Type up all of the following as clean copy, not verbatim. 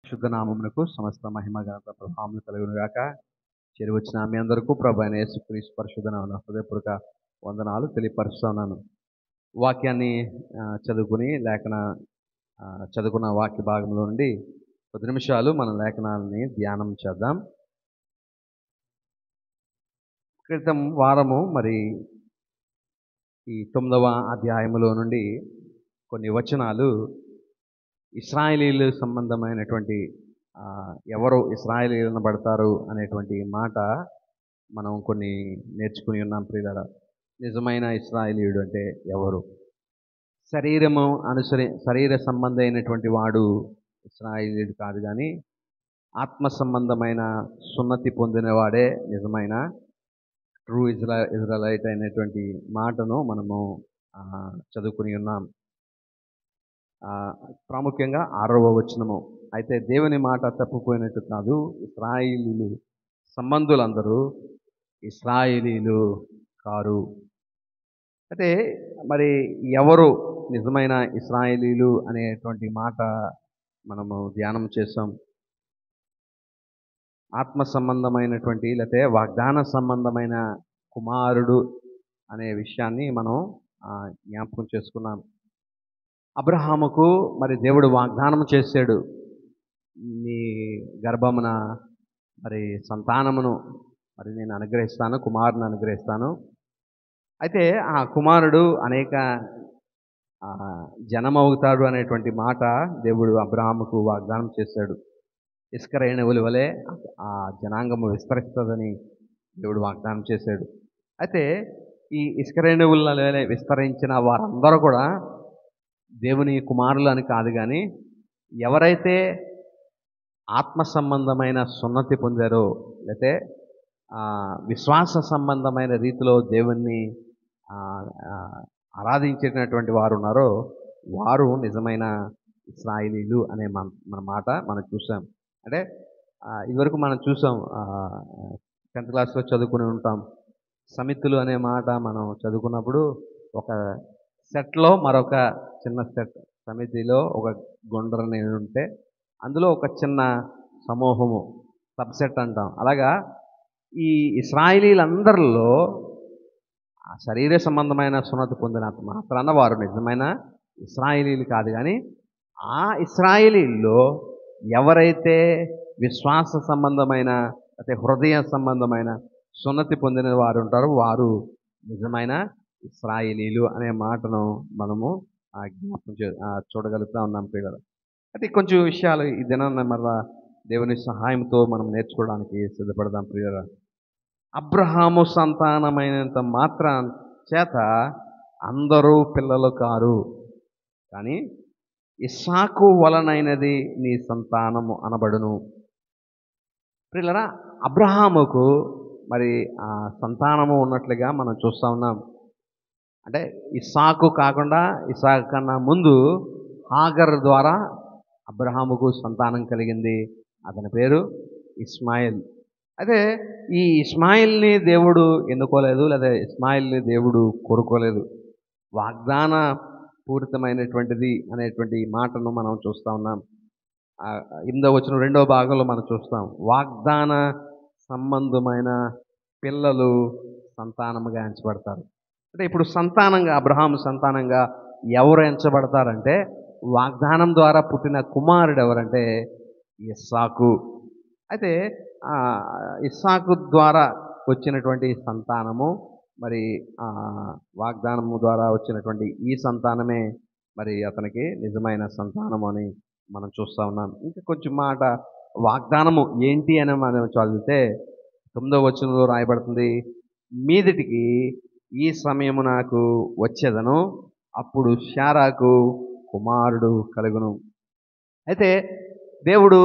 శుద్ధ నామమునకు సమస్త మహిమ ఘనత ప్రభావములు కలుగును గాక. చేరువచ్చిన మీ అందరికీ ప్రభు అయిన యేసుక్రీస్తు పరిశుద్ధ నామమున హృదయపూర్వక వందనాలు తెలియపరుస్తున్నాను. వాక్యాన్ని చదువుకుని చదువుకున్న వాక్య భాగంలో నుండి 10 నిమిషాలు మన లేఖనాలని ధ్యానం చేద్దాం. క్రితం వారము ఈ 9వ అధ్యాయములో నుండి కొన్ని వచనాలు ఇశ్రాయేలీయుల సంబంధమైనటువంటి ఎవరు ఇశ్రాయేలీయులను పడతారు అనేటువంటి మాట మనం కొన్ని నేర్చుకుని ఉన్నాం. ప్రియులారా, నిజమైన ఇశ్రాయేలీయుడు అంటే ఎవరు? శరీర సంబంధి అయినటువంటి వాడు ఇశ్రాయేలీయుడు కాదు, కానీ ఆత్మ సంబంధమైన సున్నతి పొందినవాడే నిజమైన ట్రూ ఇజ్రాయలైట్ అయినటువంటి మాటను మనము చదువుకుని ఉన్నాం. ప్రాముఖ్యంగా 6వ వచనము. అయితే దేవుని మాట తప్పిపోయినట్టు కాదు, ఇశ్రాయేలీయులు సంబంధులందరూ ఇశ్రాయేలీయులు కారు. అయితే ఎవరు నిజమైన ఇశ్రాయేలీయులు అనేటువంటి మాట మనము ధ్యానం చేసాం. ఆత్మ సంబంధమైనటువంటి లేకపోతే వాగ్దాన సంబంధమైన కుమారుడు అనే విషయాన్ని మనం జ్ఞాపకం చేసుకున్నాం. అబ్రహాముకు దేవుడు వాగ్దానం చేశాడు, నీ గర్భమున సంతానమును నేను అనుగ్రహిస్తాను, కుమారుని అనుగ్రహిస్తాను. అయితే ఆ కుమారుడు అనేక జనమవుతాడు అనేటువంటి మాట దేవుడు అబ్రహాముకు వాగ్దానం చేశాడు. ఇసుక రేణువుల వలె ఆ జనాంగము విస్తరిస్తుందని దేవుడు వాగ్దానం చేశాడు. అయితే ఈ ఇసుక రేణువుల వలె విస్తరించిన వారందరూ కూడా దేవుని కుమారులు అని కాదు, కానీ ఎవరైతే ఆత్మ సంబంధమైన సున్నతి పొందారో లేతే విశ్వాస సంబంధమైన రీతిలో దేవుణ్ణి ఆరాధించేటటువంటి వారు ఉన్నారో వారు నిజమైన ఇశ్రాయేలీయులు అనే మన మాట మనం చూసాం. అంటే ఇదివరకు మనం చూసాం, 10th క్లాస్లో చదువుకుని ఉంటాం. సమితులు అనే మాట మనం చదువుకున్నప్పుడు ఒక సెట్లో మరొక చిన్న సెట్, సమితిలో ఒక గుండ్రని ఉంటే అందులో ఒక చిన్న సమూహము సబ్సెట్ అంటాం. అలాగా ఈ ఇశ్రాయేలీలందరిలో శరీర సంబంధమైన సున్నతి పొందిన మాత్రాన వారు నిజమైన ఇశ్రాయేలీలు కాదు, కానీ ఆ ఇశ్రాయేలీల్లో ఎవరైతే విశ్వాస సంబంధమైన అయితే హృదయ సంబంధమైన సున్నతి పొందిన వారు ఉంటారో వారు నిజమైన ఇశ్రాయేలీలు అనే మాటను మనము జ్ఞాపకం చూడగలుగుతూ ఉన్నాం పిల్లలు. అయితే కొంచెం విషయాలు ఈ దినాన్న దేవుని సహాయంతో మనం నేర్చుకోవడానికి సిద్ధపడదాం ప్రియుల. అబ్రహాము సంతానమైనంత మాత్రం చేత అందరూ పిల్లలు కారు, కానీ ఇస్సాకు వలనైనది నీ సంతానము అనబడును. ప్రియులరా, అబ్రహాముకు ఆ సంతానము ఉన్నట్లుగా మనం చూస్తూ ఉన్నాం. అంటే ఇస్సాకు కాకుండా ఇస్సాకు కన్నా ముందు హాగర్ ద్వారా అబ్రహాముకు సంతానం కలిగింది. అతని పేరు ఇస్మాయిల్. అయితే ఈ ఇస్మాయిల్ని దేవుడు ఎన్నుకోలేదు, లేదా ఇస్మాయిల్ని దేవుడు కోరుకోలేదు. వాగ్దాన పూరితమైనటువంటిది అనేటువంటి మాటను మనం చూస్తూ ఉన్నాం. 8వ వచనం 2వ భాగంలో మనం చూస్తాం, వాగ్దాన సంబంధమైన పిల్లలు సంతానముగా ఎంచబడతారు. అంటే ఇప్పుడు సంతానంగా అబ్రహాము సంతానంగా ఎవరు ఎంచబడతారంటే వాగ్దానం ద్వారా పుట్టిన కుమారుడు ఎవరంటే ఇస్సాకు. అయితే ఇస్సాకు ద్వారా వచ్చినటువంటి సంతానము వాగ్దానము ద్వారా వచ్చినటువంటి ఈ సంతానమే అతనికి నిజమైన సంతానము అని మనం చూస్తూ ఉన్నాం. ఇంకా కొంచెం మాట వాగ్దానము ఏంటి అని మనం చదివితే 9వ వచనంలో రాయబడుతుంది, మీదిటికి ఈ సమయము నాకు వచ్చేదను, అప్పుడు శారాకు కుమారుడు కలుగును. అయితే దేవుడు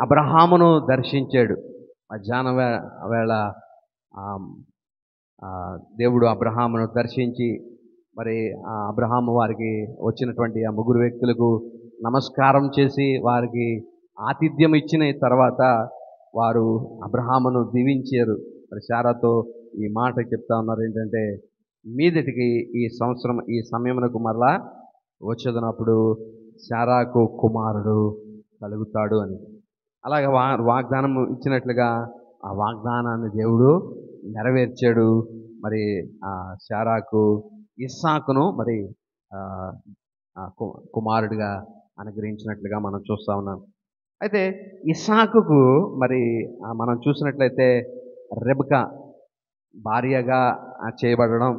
అబ్రహామును దర్శించాడు. మధ్యాహ్నం వేళ దేవుడు అబ్రహామును దర్శించి అబ్రహాము వారికి వచ్చినటువంటి ఆ 3 వ్యక్తులకు నమస్కారం చేసి వారికి ఆతిథ్యం ఇచ్చిన తర్వాత వారు అబ్రహామును దీవించారు. శారాతో ఈ మాట చెప్తా ఉన్నారు ఏంటంటే, మీదటికి ఈ సమయమునకు మరలా వచ్చేదనప్పుడు శారాకు కుమారుడు కలుగుతాడు అని. అలాగే వాగ్దానం ఇచ్చినట్లుగా ఆ వాగ్దానాన్ని దేవుడు నెరవేర్చాడు. మరి ఆ శారాకు ఇస్సాకును మరి ఆ, కుమారుడిగా అనుగ్రహించినట్లుగా మనం చూస్తా ఉన్నాం. అయితే ఇస్సాకుకు మరి మనం చూసినట్లయితే రెబకా భార్యగా చేయబడడం,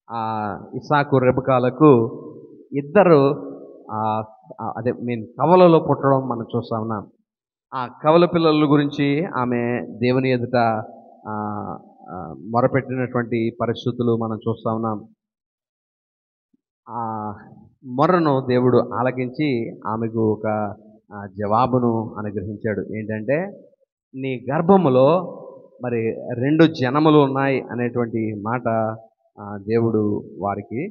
ఆ ఇస్సాకు రెబకాలకు ఇద్దరు అదే కవలలో పుట్టడం మనం చూస్తా ఉన్నాం. ఆ కవల పిల్లల గురించి ఆమె దేవుని ఎదుట ఆ, ఆ, మొరపెట్టినటువంటి పరిస్థితులు మనం చూస్తా ఉన్నాం. ఆ మొర్రను దేవుడు ఆలకించి ఆమెకు ఒక జవాబును అనుగ్రహించాడు. ఏంటంటే, నీ గర్భములో మరి 2 జనములు ఉన్నాయి అనేటువంటి మాట దేవుడు వారికి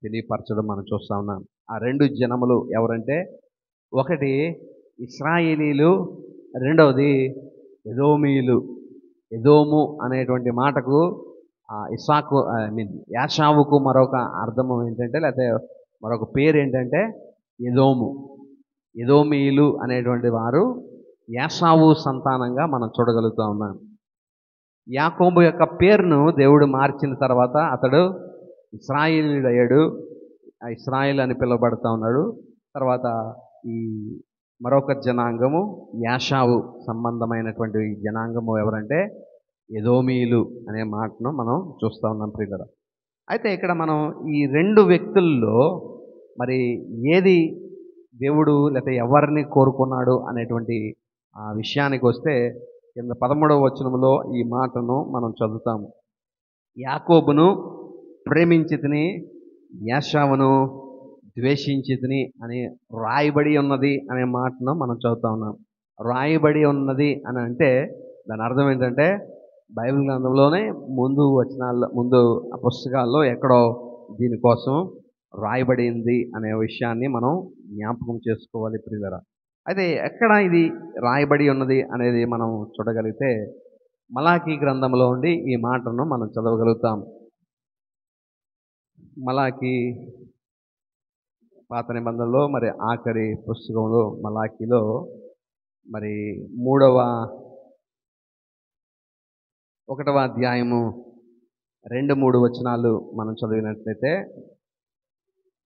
తెలియపరచడం మనం చూస్తా ఉన్నాం. ఆ 2 జనములు ఎవరంటే, ఒకటి ఇశ్రాయేలీలు, రెండవది ఎదోమీయులు. ఎదోము అనేటువంటి మాటకు ఇస్సాకు యాషావుకు మరొక అర్థం ఏంటంటే, లేకపోతే మరొక పేరు ఏంటంటే ఎదోము. ఎదోమీయులు అనేటువంటి వారు యాషావు సంతానంగా మనం చూడగలుగుతూ ఉన్నాం. యాకోబు యొక్క పేరును దేవుడు మార్చిన తర్వాత అతడు ఇశ్రాయేలీయుడు అయ్యాడు. ఇశ్రాయేల్ అని పిలువబడుతూ ఉన్నాడు. తర్వాత ఈ మరొక జనాంగము యాషావు సంబంధమైనటువంటి జనాంగము ఎవరంటే ఎదోమీయులు అనే మాటను మనం చూస్తూ ఉన్నాం ప్రియులారా. అయితే ఇక్కడ మనం ఈ 2 వ్యక్తుల్లో మరి ఏది దేవుడు లేకపోతే ఎవరిని కోరుకున్నాడు అనేటువంటి విషయానికి వస్తే, కింద 13వ వచనంలో ఈ మాటను మనం చదువుతాము. యాకోబును ప్రేమించితిని, యాషావును ద్వేషించితిని అని రాయబడి ఉన్నది అనే మాటను మనం చదువుతా ఉన్నాం. రాయబడి ఉన్నది అని అంటే దాని అర్థం ఏంటంటే, బైబిల్ గ్రంథంలోనే ముందు పుస్తకాల్లో ఎక్కడో దీనికోసం రాయబడింది అనే విషయాన్ని మనం జ్ఞాపకం చేసుకోవాలి ప్రియులారా. అయితే ఎక్కడ ఇది రాయబడి ఉన్నది అనేది మనం చూడగలిగితే, మలాకీ గ్రంథంలో ఉండి ఈ మాటను మనం చదవగలుగుతాం. మలాకీ పాత నిబంధనలో మరి ఆఖరి పుస్తకంలో మలాకీలో మరి 1వ అధ్యాయము 2-3 వచనాలు మనం చదివినట్లయితే,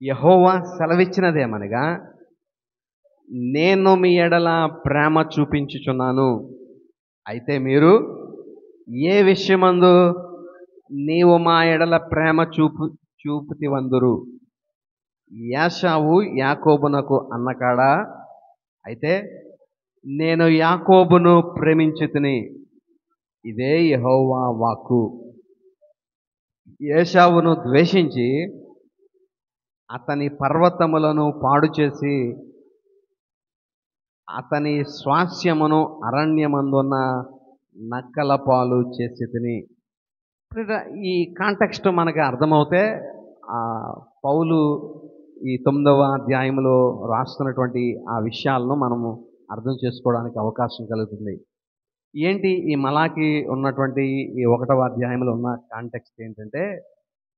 యెహోవా సెలవిచ్చినదేమనగా, నేను మీ ఎడల ప్రేమ చూపించుచున్నాను. అయితే మీరు ఏ విషయమందు నీవు మా ఎడల ప్రేమ చూపుతివందురు? యాషావు యాకోబునకు అన్నకాడా? అయితే నేను యాకోబును ప్రేమించితిని. ఇదే యెహోవా వాక్కు. ఏశావును ద్వేషించి అతని పర్వతములను పాడు చేసి అతని స్వాస్యమును అరణ్యమందున్న నక్కల పాలు చేసి తిని. ఈ కాంటెక్స్ట్ మనకి అర్థమవుతే పౌలు ఈ 9వ అధ్యాయంలో రాస్తున్నటువంటి ఆ విషయాలను మనము అర్థం చేసుకోవడానికి అవకాశం కలుగుతుంది. ఏంటి ఈ మలాకి ఉన్నటువంటి ఈ 1వ అధ్యాయంలో ఉన్న కాంటెక్స్ట్ ఏంటంటే,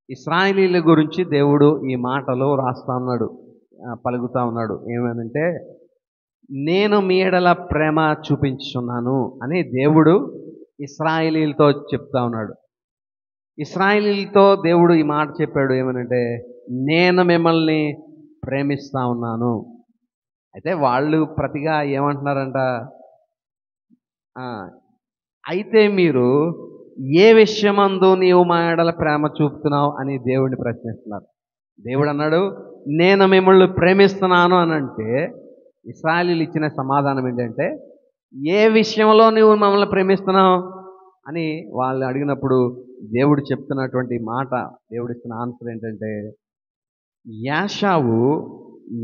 ఇశ్రాయేలీల గురించి దేవుడు ఈ మాటలు రాస్తా ఉన్నాడు, పలుకుతా ఉన్నాడు. ఏమనంటే, నేను మీ ఎడల ప్రేమ చూపించుచున్నాను అని దేవుడు ఇశ్రాయేలీలతో చెప్తా ఉన్నాడు. ఇశ్రాయేలీలతో దేవుడు ఈ మాట చెప్పాడు. ఏమనంటే, నేను మిమ్మల్ని ప్రేమిస్తా ఉన్నాను. అయితే వాళ్ళు ప్రతిగా ఏమంటున్నారంట, అయితే మీరు ఏ విషయమందు నీవు మా ఎడల ప్రేమ చూపుతున్నావు అని దేవుడిని ప్రశ్నిస్తున్నారు. దేవుడు అన్నాడు, నేను మిమ్మల్ని ప్రేమిస్తున్నాను అని అంటే, ఇశ్రాయేలీయులు ఇచ్చిన సమాధానం ఏంటంటే, ఏ విషయంలో నువ్వు మమ్మల్ని ప్రేమిస్తున్నావు అని వాళ్ళు అడిగినప్పుడు దేవుడు చెప్తున్నటువంటి మాట, దేవుడు ఇస్తున్న ఆన్సర్ ఏంటంటే, యాషావు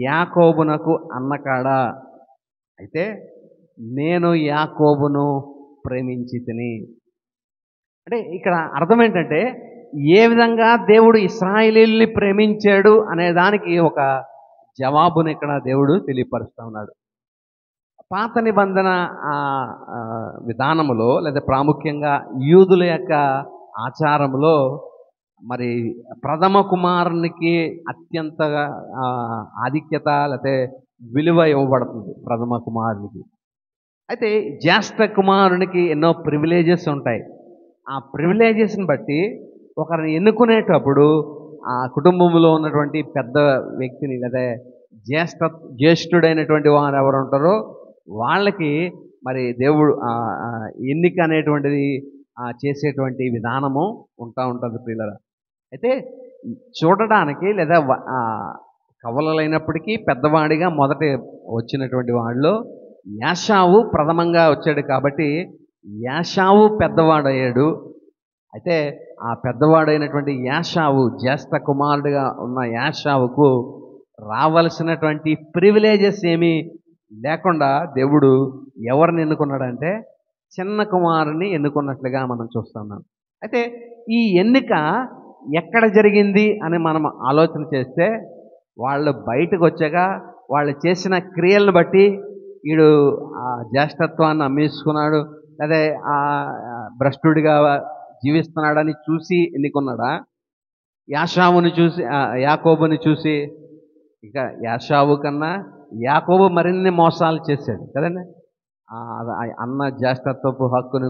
యాకోబునకు అన్నకాడా? అయితే నేను యాకోబును ప్రేమించి తిని. అంటే ఇక్కడ అర్థం ఏంటంటే, ఏ విధంగా దేవుడు ఇశ్రాయేలీయుల్ని ప్రేమించాడు అనే దానికి ఒక జవాబుని ఇక్కడ దేవుడు తెలియపరుస్తూ ఉన్నాడు. పాత నిబంధన విధానములో లేదా ప్రాముఖ్యంగా యూదుల యొక్క ఆచారంలో మరి ప్రథమ కుమారునికి అత్యంత ఆధిక్యత లేకపోతే విలువ ఇవ్వబడుతుంది ప్రథమ కుమారునికి. అయితే జ్యేష్ఠ కుమారునికి ఎన్నో ప్రివిలేజెస్ ఉంటాయి. ఆ ప్రివిలేజెస్ని బట్టి ఒకరిని ఎన్నుకునేటప్పుడు ఆ కుటుంబంలో ఉన్నటువంటి పెద్ద వ్యక్తిని లేదా జ్యేష్ఠుడైనటువంటి వారు ఎవరు ఉంటారో వాళ్ళకి మరి దేవుడు ఎన్నిక అనేటువంటిది చేసేటువంటి విధానము ఉంటుంది ప్రియులరా. అయితే చూడడానికి లేదా కవలలైనప్పటికీ పెద్దవాడిగా మొదట వచ్చినటువంటి వాళ్ళు యాషావు ప్రథమంగా వచ్చాడు కాబట్టి యాషావు పెద్దవాడయ్యాడు. అయితే ఆ పెద్దవాడైనటువంటి యాషావు జ్యేష్ఠ కుమారుడిగా ఉన్న యాషావుకు రావలసినటువంటి ప్రివిలేజెస్ ఏమీ లేకుండా దేవుడు ఎవరిని ఎన్నుకున్నాడంటే చిన్న కుమారుని ఎన్నుకున్నట్లుగా మనం చూస్తున్నాం. అయితే ఈ ఎన్నిక ఎక్కడ జరిగింది అని మనం ఆలోచన చేస్తే వాళ్ళు బయటకు వచ్చాక వాళ్ళు చేసిన క్రియలను బట్టి వీడు ఆ జ్యేష్ఠత్వాన్ని అమ్మేసుకున్నాడు లేదా భ్రష్టుడిగా జీవిస్తున్నాడని చూసి ఎన్నుకున్నాడా? యాషావుని చూసి యాకోబుని చూసి? ఇక యాషావు కన్నా యాకోబు మరిన్ని మోసాలు చేశాడు కదండి. అన్న జ్యేష్ఠత్వపు హక్కుని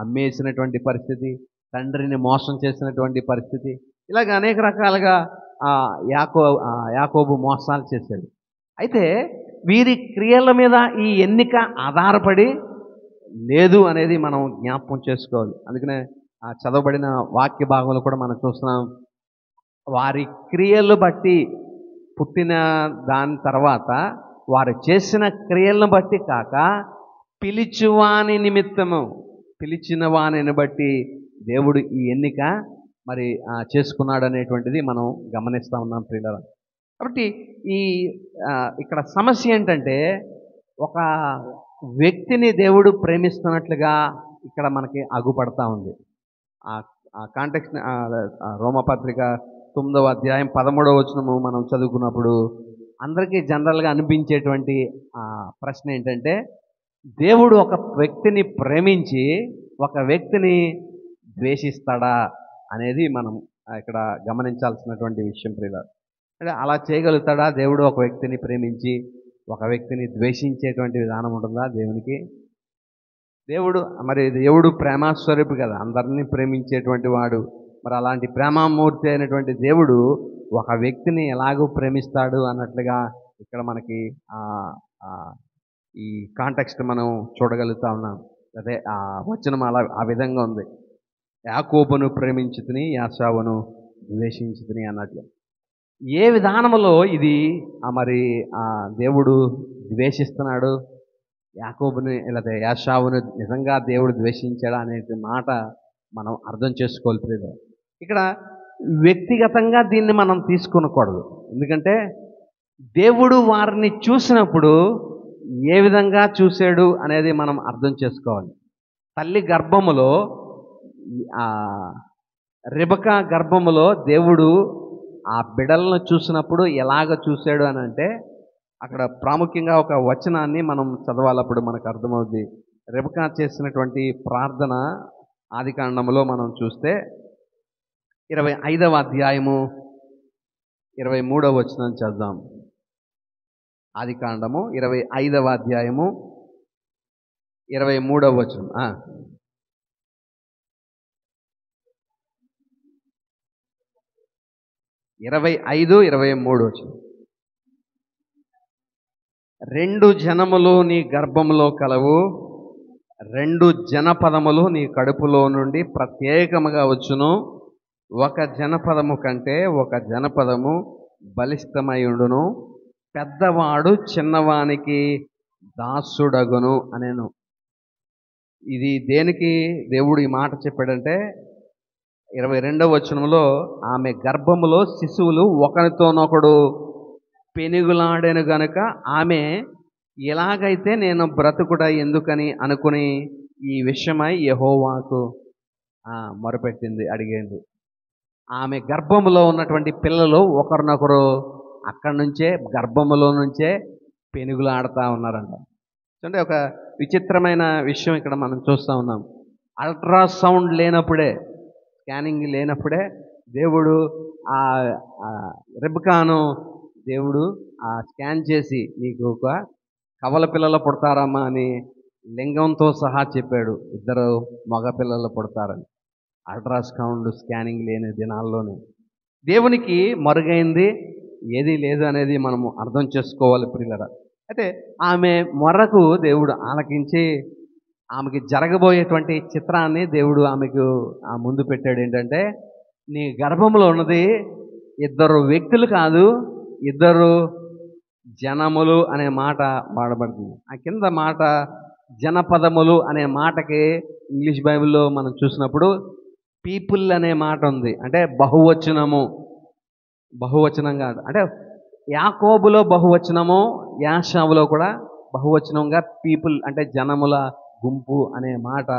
అమ్మేసినటువంటి పరిస్థితి, తండ్రిని మోసం చేసినటువంటి పరిస్థితి, ఇలాగ అనేక రకాలుగా యాకోబు మోసాలు చేశాడు. అయితే వీరి క్రియల మీద ఈ ఎన్నిక ఆధారపడి లేదు అనేది మనం జ్ఞాపకం చేసుకోవాలి. అందుకనే చదవబడిన వాక్య భాగంలో కూడా మనం చూస్తున్నాం, వారి క్రియలు బట్టి పుట్టిన దాని తర్వాత వారు చేసిన క్రియలను బట్టి కాక పిలిచివాని నిమిత్తము, పిలిచిన వానిని బట్టి దేవుడు ఈ ఎన్నిక మరి చేసుకున్నాడు అనేటువంటిది మనం గమనిస్తూ ఉన్నాం ప్రియులారా. కాబట్టి ఇక్కడ సమస్య ఏంటంటే ఒక వ్యక్తిని దేవుడు ప్రేమిస్తున్నట్లుగా ఇక్కడ మనకి అగుపడతా ఉంది. ఆ కాంటెక్స్ట్ రోమపత్రిక 9వ అధ్యాయం 13వ వచనము మనం చదువుకున్నప్పుడు అందరికీ జనరల్గా అనిపించేటువంటి ప్రశ్న ఏంటంటే దేవుడు ఒక వ్యక్తిని ప్రేమించి ఒక వ్యక్తిని ద్వేషిస్తాడా అనేది మనం ఇక్కడ గమనించాల్సినటువంటి విషయం ప్రియులారా. అంటే అలా చేయగలుగుతాడా దేవుడు? ఒక వ్యక్తిని ప్రేమించి ఒక వ్యక్తిని ద్వేషించేటువంటి విధానం ఉంటుందా దేవునికి? దేవుడు ప్రేమస్వరూపి కదా, అందరినీ ప్రేమించేటువంటి వాడు. మరి అలాంటి ప్రేమామూర్తి అయినటువంటి దేవుడు ఒక వ్యక్తిని ఎలాగూ ప్రేమిస్తాడు అన్నట్లుగా ఇక్కడ మనకి ఈ కాంటెక్స్ట్ మనం చూడగలుగుతా ఉన్నాం. అదే ఆ వచనం ఆ విధంగా ఉంది, యాకోబును ప్రేమించుతుని యాషావును ద్వేషించుతుని అన్నట్లు. ఏ విధానంలో ఇది మరి దేవుడు ద్వేషిస్తున్నాడు యాకోబుని లేదా యాషావును నిజంగా దేవుడు ద్వేషించాడా అనే మాట మనం అర్థం చేసుకోవాలి. ఇక్కడ వ్యక్తిగతంగా దీన్ని మనం తీసుకొనకూడదు. ఎందుకంటే దేవుడు వారిని చూసినప్పుడు ఏ విధంగా చూశాడు అనేది మనం అర్థం చేసుకోవాలి. తల్లి గర్భములో రెబెకా గర్భములో దేవుడు ఆ బిడ్డలను చూసినప్పుడు ఎలాగ చూశాడు అని అంటే అక్కడ ప్రాముఖ్యంగా ఒక వచనాన్ని మనం చదవాలప్పుడు మనకు అర్థమవుద్ది. రెబెకా చేసినటువంటి ప్రార్థన ఆదికాండములో మనం చూస్తే 25వ అధ్యాయము 23వ వచనం చదువుదాం. ఆదికాండము 25వ అధ్యాయము 23వ వచనం. 25, 23 వచనం. 2 జనములు నీ గర్భములో కలవు, 2 జనపదములు నీ కడుపులో నుండి ప్రత్యేకముగా వచ్చును, ఒక జనపదము కంటే ఒక జనపదము బలిష్టమయుండును, పెద్దవాడు చిన్నవానికి దాసుడగును అనేను. ఇది దేనికి దేవుడు ఈ మాట చెప్పాడంటే 22వ వచనంలో ఆమె గర్భములో శిశువులు ఒకరితోనొకడు పెనుగులాడెను గనుక ఆమె ఎలాగైతే నేను బ్రతుకుట ఎందుకని అనుకుని ఈ విషయమై యెహోవాకు మొరపెట్టింది, అడిగింది. ఆమె గర్భములో ఉన్నటువంటి పిల్లలు ఒకరినొకరు అక్కడి నుంచే గర్భములో నుంచే పెనుగులాడుతూ ఉన్నారంట. అంటే ఒక విచిత్రమైన విషయం ఇక్కడ మనం చూస్తూ ఉన్నాం. అల్ట్రాసౌండ్ లేనప్పుడే, స్కానింగ్ లేనప్పుడే దేవుడు రెబెకాను దేవుడు స్కాన్ చేసి నీకు ఒక కవల పిల్లలు పుడతారమ్మా అని లింగంతో సహా చెప్పాడు. 2 మగ పిల్లలు పుడతారని. అల్ట్రాసౌండ్ స్కానింగ్ లేని దినాల్లోనే దేవునికి మరుగైంది ఏదీ లేదు అనేది మనము అర్థం చేసుకోవాలి ప్రియులరా. అయితే ఆమె మొరకు దేవుడు ఆలకించి ఆమెకి జరగబోయేటువంటి చిత్రాన్ని దేవుడు ఆమెకు ముందు పెట్టాడు. ఏంటంటే, నీ గర్భంలో ఉన్నది 2 వ్యక్తులు కాదు, 2 జనములు అనే మాట వాడబడుతుంది. ఆ కింద మాట జనపదములు అనే మాటకి ఇంగ్లీష్ బైబిల్లో మనం చూసినప్పుడు పీపుల్ అనే మాట ఉంది. అంటే బహువచనం కాదు. అంటే యాకోబులో బహువచనము, యాషావులో కూడా బహువచనంగా పీపుల్ అంటే జనముల గుంపు అనే మాట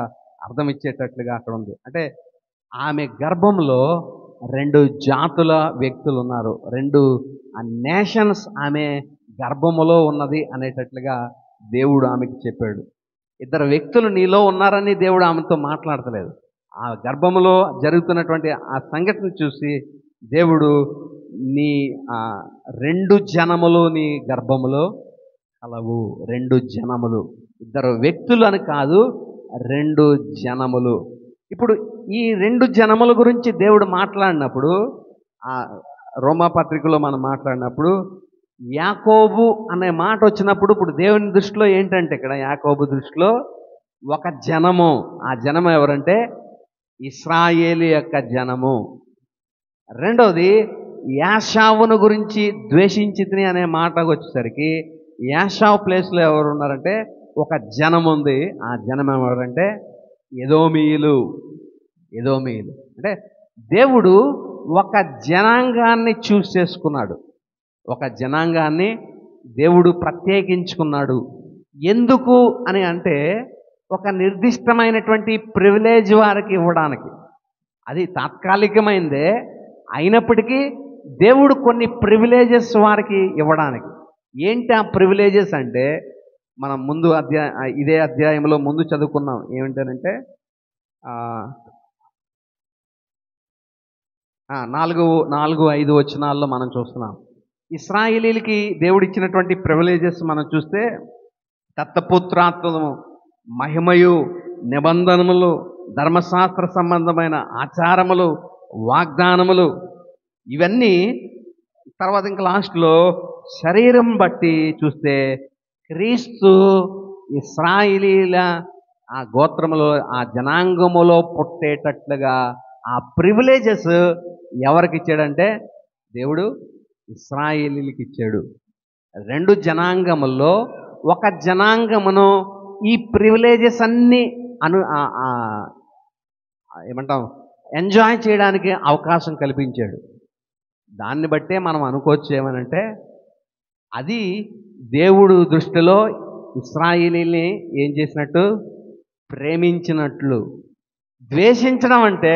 అర్థం ఇచ్చేటట్లుగా అక్కడ ఉంది. అంటే ఆమె గర్భంలో 2 జాతుల వ్యక్తులు ఉన్నారు, 2 నేషన్స్ ఆమె గర్భములో ఉన్నది అనేటట్లుగా దేవుడు ఆమెకి చెప్పాడు. 2 వ్యక్తులు నీలో ఉన్నారని దేవుడు ఆమెతో మాట్లాడతలేదు. ఆ గర్భములో జరుగుతున్నటువంటి ఆ సంఘటన చూసి దేవుడు నీ 2 జనములు నీ గర్భములో కలవు. 2 జనములు, 2 వ్యక్తులు అని కాదు, 2 జనములు. ఇప్పుడు ఈ 2 జనముల గురించి దేవుడు మాట్లాడినప్పుడు, ఆ రోమాపత్రికలో మనం మాట్లాడినప్పుడు యాకోబు అనే మాట వచ్చినప్పుడు, ఇప్పుడు దేవుని దృష్టిలో ఏంటంటే, ఇక్కడ యాకోబు దృష్టిలో ఒక జనము. ఆ జనము ఎవరంటే ఇశ్రాయేలు యొక్క జనము. రెండవది, యాషావును గురించి ద్వేషించితిని అనే మాటకు వచ్చేసరికి యాషావు ప్లేస్లో ఎవరు ఉన్నారంటే ఒక జనం ఉంది. ఆ జనం ఎవరంటే ఎదోమీయులు. అంటే దేవుడు ఒక జనాంగాన్ని చూస్ చేసుకున్నాడు, ఒక జనాంగాన్ని దేవుడు ప్రత్యేకించుకున్నాడు. ఎందుకు అని అంటే, ఒక నిర్దిష్టమైనటువంటి ప్రివిలేజ్ వారికి ఇవ్వడానికి. అది తాత్కాలికమైందే అయినప్పటికీ దేవుడు కొన్ని ప్రివిలేజెస్ వారికి ఇవ్వడానికి. ఏంటి ఆ ప్రివిలేజెస్ అంటే, మనం ముందు ఇదే అధ్యాయంలో ముందు చదువుకున్నాం. ఏమిటంటే 4-5 వచనాల్లో మనం చూస్తున్నాం. ఇశ్రాయేలీలకి దేవుడు ఇచ్చినటువంటి ప్రివిలేజెస్ మనం చూస్తే, దత్తపుత్రాత్వము, మహిమయు, నిబంధనములు, ధర్మశాస్త్ర సంబంధమైన ఆచారములు, వాగ్దానములు, ఇవన్నీ. తర్వాత ఇంకా లాస్ట్లో శరీరం బట్టి చూస్తే క్రీస్తు ఇశ్రాయేలీల ఆ గోత్రములో, ఆ జనాంగములో పుట్టేటట్లుగా ఆ ప్రివిలేజెస్ ఎవరికి ఇచ్చాడంటే దేవుడు ఇశ్రాయేలీలకి ఇచ్చాడు. 2 జనాంగముల్లో ఒక జనాంగమును ఈ ప్రివిలేజెస్ అన్నీ ఏమంటాం ఎంజాయ్ చేయడానికి అవకాశం కల్పించాడు. దాన్ని బట్టే మనం అనుకోవచ్చు ఏమనంటే, అది దేవుడు దృష్టిలో ఇశ్రాయేలీని ఏం చేసినట్టు, ప్రేమించినట్లు. ద్వేషించడం అంటే,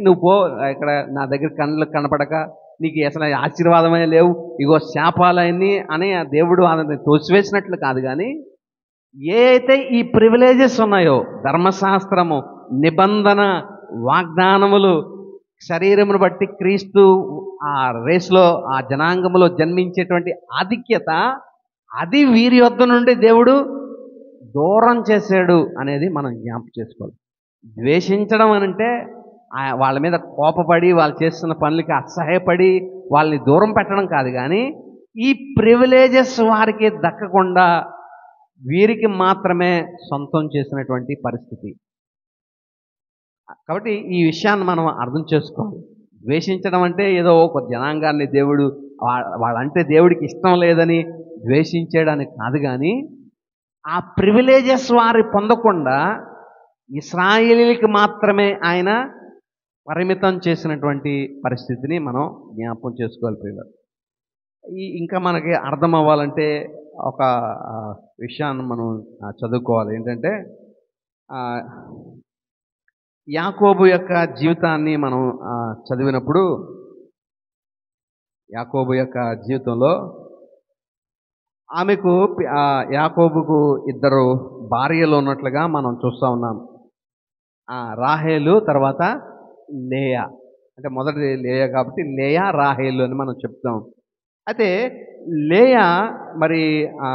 నువ్వు పో, ఇక్కడ నా దగ్గర కళ్ళు కనపడక నీకు అసలు ఆశీర్వాదమే లేవు, ఇగో శాపాలన్నీ అని ఆ దేవుడు అతన్ని తోసివేసినట్లు కాదు. కానీ ఏ అయితే ఈ ప్రివిలేజెస్ ఉన్నాయో, ధర్మశాస్త్రము, నిబంధన, వాగ్దానములు, శరీరమును బట్టి క్రీస్తు ఆ రేసులో, ఆ జనాంగములో జన్మించేటువంటి ఆధిక్యత, అది వీరి యొద్ద నుండి దేవుడు దూరం చేశాడు అనేది మనం జ్ఞాపకం చేసుకోవాలి. ద్వేషించడం అనంటే వాళ్ళ మీద కోపపడి, వాళ్ళు చేస్తున్న పనులకి అసహ్యపడి వాళ్ళని దూరం పెట్టడం కాదు. కానీ ఈ ప్రివిలేజెస్ వారికి దక్కకుండా వీరికి మాత్రమే సొంతం చేసినటువంటి పరిస్థితి. కాబట్టి ఈ విషయాన్ని మనం అర్థం చేసుకోవాలి. ద్వేషించడం అంటే ఏదో ఒక జనాంగాన్ని దేవుడు వాళ్ళంటే దేవుడికి ఇష్టం లేదని ద్వేషించేయడానికి కాదు. కానీ ఆ ప్రివిలేజెస్ వారి పొందకుండా ఇశ్రాయేలీలకు మాత్రమే ఆయన పరిమితం చేసినటువంటి పరిస్థితిని మనం జ్ఞాపకం చేసుకోవాలి ప్రియులారా. ఇంకా మనకి అర్థం అవ్వాలంటే ఒక విషయాన్ని మనం చదువుకోవాలి. ఏంటంటే, యాకోబు యొక్క జీవితాన్ని మనం చదివినప్పుడు, యాకోబు యొక్క జీవితంలో యాకోబుకు 2 భార్యలు ఉన్నట్లుగా మనం చూస్తూ ఉన్నాం. రాహేలు, తర్వాత లేయా. అంటే మొదటి లేయా కాబట్టి లేయా, రాహేలు అని మనం చెప్తాం. అయితే లేయా మరి ఆ,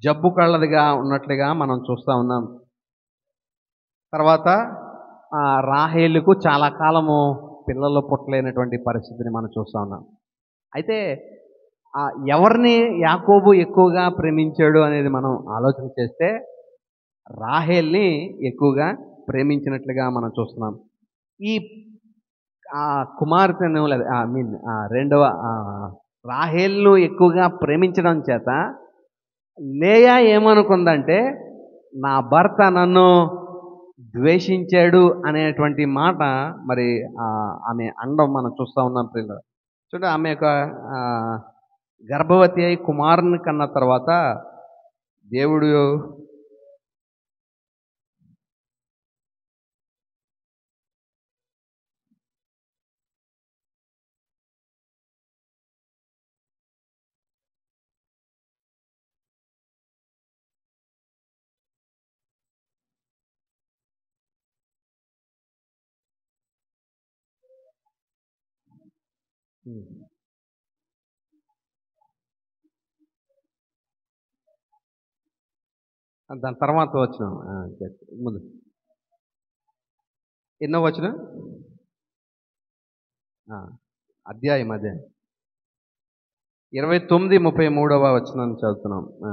జబ్బు కళ్ళదిగా ఉన్నట్లుగా మనం చూస్తూ ఉన్నాం. తర్వాత రాహేలుకు చాలా కాలము పిల్లలు పుట్టలేనటువంటి పరిస్థితిని మనం చూస్తూ ఉన్నాం. అయితే ఆ, ఎవరిని యాకోబు ఎక్కువగా ప్రేమించాడు అనేది మనం ఆలోచన చేస్తే రాహేల్ని ఎక్కువగా ప్రేమించినట్లుగా మనం చూస్తున్నాం. ఈ ఆ కుమార్తెను లేదా ఐ మీన్ రెండవ రాహేల్ను ఎక్కువగా ప్రేమించడం చేత లేయా ఏమనుకుందంటే నా భర్త నన్ను ద్వేషించాడు అనేటువంటి మాట మరి ఆమె అండం మనం చూస్తూ ఉన్నాం పిల్లలు. చూడండి, ఆమె యొక్క ఆ, గర్భవతి అయి కుమారుని కన్న తర్వాత దేవుడు దాని తర్వాత వచ్చిన ముందు ఎన్నో వచ్చిన అధ్యాయం అదే 29-33 వచనం చదువుతున్నాం. ఆ.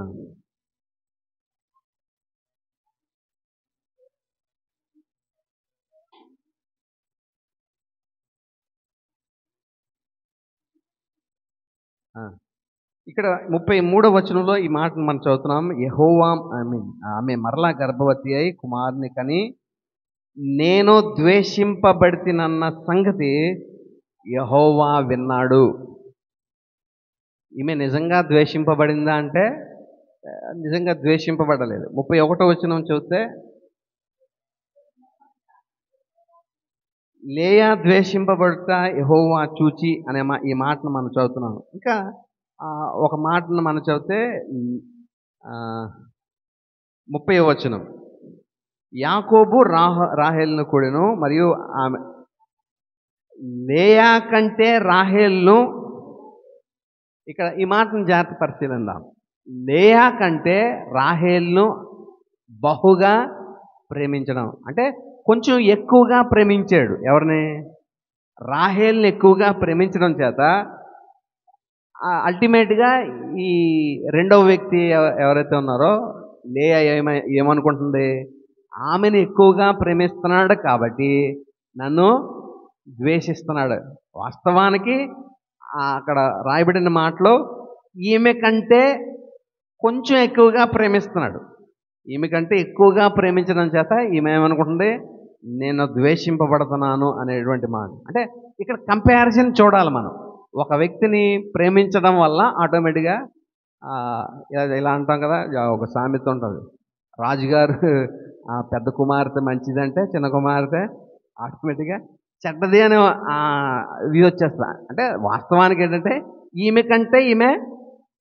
ఇక్కడ 33 వచనంలో ఈ మాటను మనం చదువుతున్నాం. యెహోవా ఐ మీన్ ఆమె మరలా గర్భవతి అయి కుమారుని కని నేను ద్వేషింపబడితినన్న సంగతి యెహోవా విన్నాడు. ఈమె నిజంగా ద్వేషింపబడిందా అంటే నిజంగా ద్వేషింపబడలేదు. 31 వచనం చూస్తే లేయా ద్వేషింపబడుట యెహోవా చూచి అనే ఈ మాటను మనం చదువుతున్నాం. ఇంకా ఒక మాటను మనం చదివితే 30వ వచనం యాకోబు రాహేలును కూడాను మరియు ఆమె లేయా కంటే రాహేలును, ఇక్కడ ఈ మాటను జాగ్రత్త పరిశీలిద్దాం. లేయా కంటే రాహేలును బహుగా ప్రేమించడం అంటే కొంచెం ఎక్కువగా ప్రేమించాడు. ఎవరిని? రాహేల్ని ఎక్కువగా ప్రేమించడం చేత అల్టిమేట్గా ఈ రెండవ వ్యక్తి ఎవరైతే ఉన్నారో లేయా ఏమనుకుంటుంది? ఆమెను ఎక్కువగా ప్రేమిస్తున్నాడు కాబట్టి నన్ను ద్వేషిస్తున్నాడు. వాస్తవానికి అక్కడ రాయబడిన మాటలో ఈమె కంటే కొంచెం ఎక్కువగా ప్రేమిస్తున్నాడు. ఈమె కంటే ఎక్కువగా ప్రేమించడం చేత ఈమె ఏమనుకుంటుంది? నేను ద్వేషింపబడుతున్నాను అనేటువంటి మాట. అంటే ఇక్కడ కంపారిజన్ చూడాలి మనం. ఒక వ్యక్తిని ప్రేమించడం వల్ల ఆటోమేటిక్గా ఇలా అంటాం కదా, ఒక సామెత ఉంటుంది, రాజుగారు పెద్ద కుమార్తె మంచిదంటే చిన్న కుమార్తె ఆటోమేటిక్గా చెడ్డది అనే ఇది వచ్చేస్తా. అంటే వాస్తవానికి ఏంటంటే ఈమె కంటే ఈమె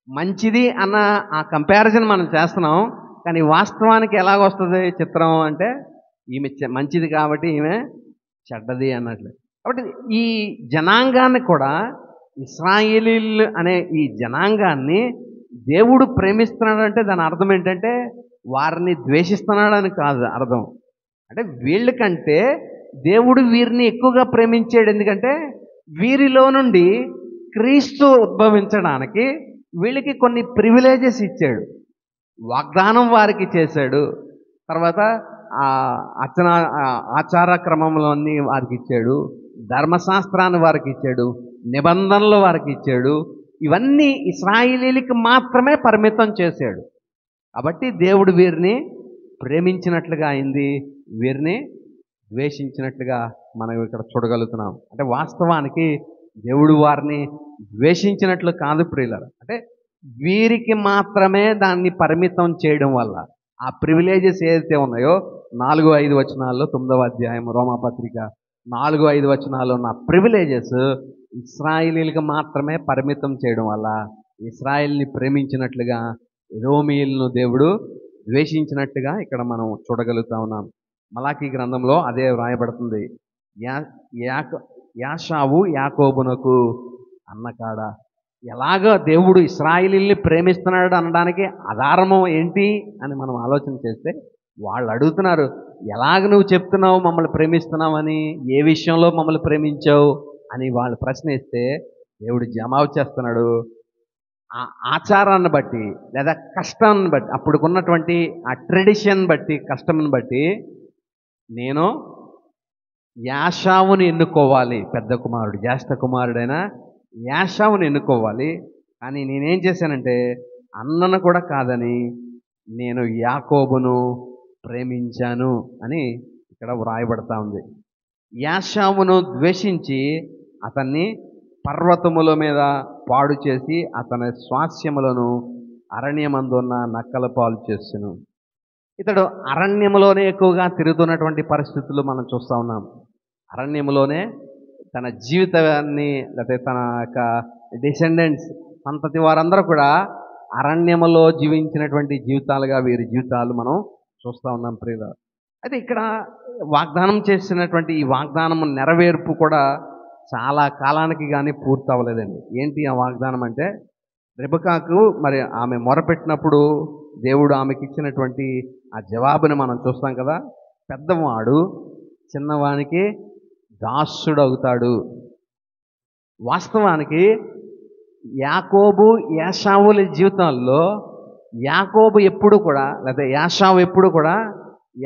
మంచిది అన్న ఆ కంపారిజన్ మనం చేస్తున్నాం. కానీ వాస్తవానికి ఎలాగొస్తుంది చిత్రం అంటే ఈమె మంచిది కాబట్టి ఈమె చెడ్డది అన్నట్లు. కాబట్టి ఈ జనాంగాన్ని కూడా, ఇశ్రాయేలీలు అనే ఈ జనాంగాన్ని దేవుడు ప్రేమిస్తున్నాడంటే దాని అర్థం ఏంటంటే వారిని ద్వేషిస్తున్నాడని కాదు అర్థం. అంటే వీళ్ళకంటే దేవుడు వీరిని ఎక్కువగా ప్రేమించాడు. ఎందుకంటే వీరిలో నుండి క్రీస్తు ఉద్భవించడానికి వీళ్ళకి కొన్ని ప్రివిలేజెస్ ఇచ్చాడు. వాగ్దానం వారికి చేశాడు. తర్వాత ఆచార క్రమంలోని వారికి ఇచ్చాడు. ధర్మశాస్త్రాన్ని వారికి ఇచ్చాడు. నిబంధనలు వారికి ఇచ్చాడు. ఇవన్నీ ఇశ్రాయేలీలకు మాత్రమే పరిమితం చేశాడు. కాబట్టి దేవుడు వీరిని ప్రేమించినట్లుగా అయింది, వీరిని ద్వేషించినట్లుగా మనం ఇక్కడ చూడగలుగుతున్నాం. అంటే వాస్తవానికి దేవుడు వారిని ద్వేషించినట్లు కాదు ప్రియులారా. అంటే వీరికి మాత్రమే దాన్ని పరిమితం చేయడం వల్ల ఆ ప్రివిలేజెస్ ఏదైతే ఉన్నాయో 4-5 వచనాల్లో 9వ అధ్యాయం రోమాపత్రిక 4-5 వచనాల్లో ఉన్న ప్రివిలేజెస్ ఇశ్రాయేలీలకు మాత్రమే పరిమితం చేయడం వల్ల ఇశ్రాయేల్ని ప్రేమించినట్లుగా ఎదోమీయులను దేవుడు ద్వేషించినట్టుగా ఇక్కడ మనం చూడగలుగుతా ఉన్నాం. మలాకీ గ్రంథంలో అదే వ్రాయబడుతుంది. యాషావు యాకోబునకు అన్నకాడ ఎలాగ దేవుడు ఇశ్రాయేలీయుల్ని ప్రేమిస్తున్నాడు అనడానికి ఆధారము ఏంటి అని మనం ఆలోచన చేస్తే వాళ్ళు అడుగుతున్నారు, ఎలాగ నువ్వు చెప్తున్నావు మమ్మల్ని ప్రేమిస్తున్నావని, ఏ విషయంలో మమ్మల్ని ప్రేమించావు అని వాళ్ళు ప్రశ్నిస్తే దేవుడు జవాబు చేస్తున్నాడు. ఆ ఆచారాన్ని బట్టి లేదా కష్టాన్ని బట్టి, అప్పుడుకున్నటువంటి ఆ ట్రెడిషన్ బట్టి, కష్టంని బట్టి నేను యాషావుని ఎన్నుకోవాలి. పెద్ద కుమారుడు, జ్యేష్ఠ కుమారుడైన యాషావుని ఎన్నుకోవాలి. కానీ నేనేం చేశానంటే అన్నను కూడా కాదని నేను యాకోబును ప్రేమించాను అని ఇక్కడ వ్రాయబడతా ఉంది. యాషావును ద్వేషించి అతన్ని పర్వతముల మీద పాడు చేసి అతని స్వాస్యములను అరణ్యమందున్న నక్కల పాలు చేస్తును. ఇతడు అరణ్యములోనే ఎక్కువగా తిరుగుతున్నటువంటి పరిస్థితులు మనం చూస్తూ ఉన్నాం. అరణ్యములోనే తన జీవితాన్ని, లేకపోతే తన యొక్క డిసెండెంట్స్, సంతతి వారందరూ కూడా అరణ్యములో జీవించినటువంటి జీవితాలుగా వీరి జీవితాలు మనం చూస్తూ ఉన్నాం ప్రియుల. అయితే ఇక్కడ వాగ్దానం చేసినటువంటి ఈ వాగ్దానం నెరవేర్పు కూడా చాలా కాలానికి కానీ పూర్తి అవ్వలేదండి. ఏంటి ఆ వాగ్దానం అంటే, రెబెకాకు మరి ఆమె మొరపెట్టినప్పుడు దేవుడు ఆమెకి ఇచ్చినటువంటి ఆ జవాబుని మనం చూస్తాం కదా. పెద్దవాడు చిన్నవానికి దాసుడు అవుతాడు. వాస్తవానికి యాకోబు యాషావుల జీవితాల్లో యాకోబు ఎప్పుడు కూడా, లేదా యాషావు ఎప్పుడు కూడా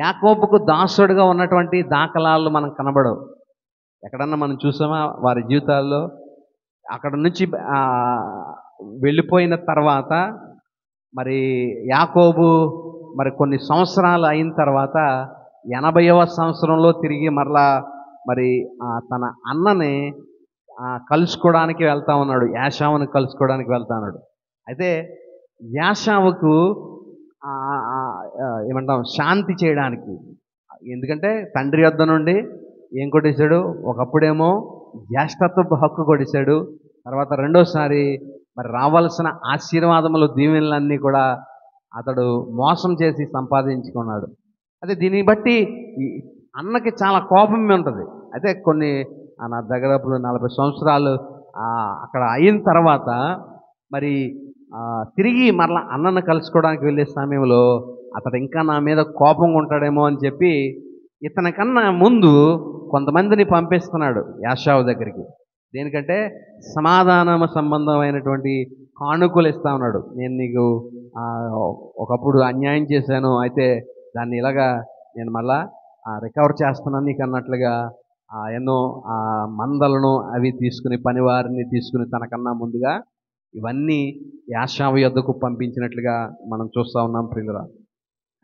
యాకోబుకు దాసుడుగా ఉన్నటువంటి దాఖలాలు మనకు కనబడవు. ఎక్కడన్నా మనం చూసామా వారి జీవితాల్లో? అక్కడ నుంచి వెళ్ళిపోయిన తర్వాత మరి యాకోబు మరి కొన్ని సంవత్సరాలు అయిన తర్వాత 80వ సంవత్సరంలో తిరిగి మరలా మరి తన అన్నని కలుసుకోవడానికి వెళ్తా ఉన్నాడు. యాషావుని కలుసుకోవడానికి వెళ్తా ఉన్నాడు. అయితే యాషావుకు ఏమంటాం, శాంతి చేయడానికి, ఎందుకంటే తండ్రి వద్ద నుండి ఏం కొట్టేశాడు, ఒకప్పుడేమో జ్యేష్ఠత్వపు హక్కు కొట్టేశాడు, తర్వాత రెండోసారి మరి రావాల్సిన ఆశీర్వాదములు, దీవెనలన్నీ కూడా అతడు మోసం చేసి సంపాదించుకున్నాడు. అదే దీన్ని బట్టి అన్నకి చాలా కోపం ఉంటుంది. అయితే కొన్ని నా దగ్గర 40 సంవత్సరాలు అక్కడ అయిన తర్వాత మరి తిరిగి మరలా అన్నను కలుసుకోవడానికి వెళ్ళే సమయంలో అతడు ఇంకా నా మీద కోపంగా ఉంటాడేమో అని చెప్పి ఇతనికన్నా ముందు కొంతమందిని పంపిస్తున్నాడు యాషావు దగ్గరికి. దేనికంటే సమాధాన సంబంధమైనటువంటి కానుకలు ఇస్తా ఉన్నాడు. నేను నీకు ఒకప్పుడు అన్యాయం చేశాను, అయితే దాన్ని ఇలాగా నేను మళ్ళా రికవర్ చేస్తున్నాను నీకు అన్నట్లుగా ఎన్నో మందలను అవి తీసుకుని, పనివారిని తీసుకుని తనకన్నా ముందుగా ఇవన్నీ యాషావు యొద్దకు పంపించినట్లుగా మనం చూస్తూ ఉన్నాం ప్రియులారా.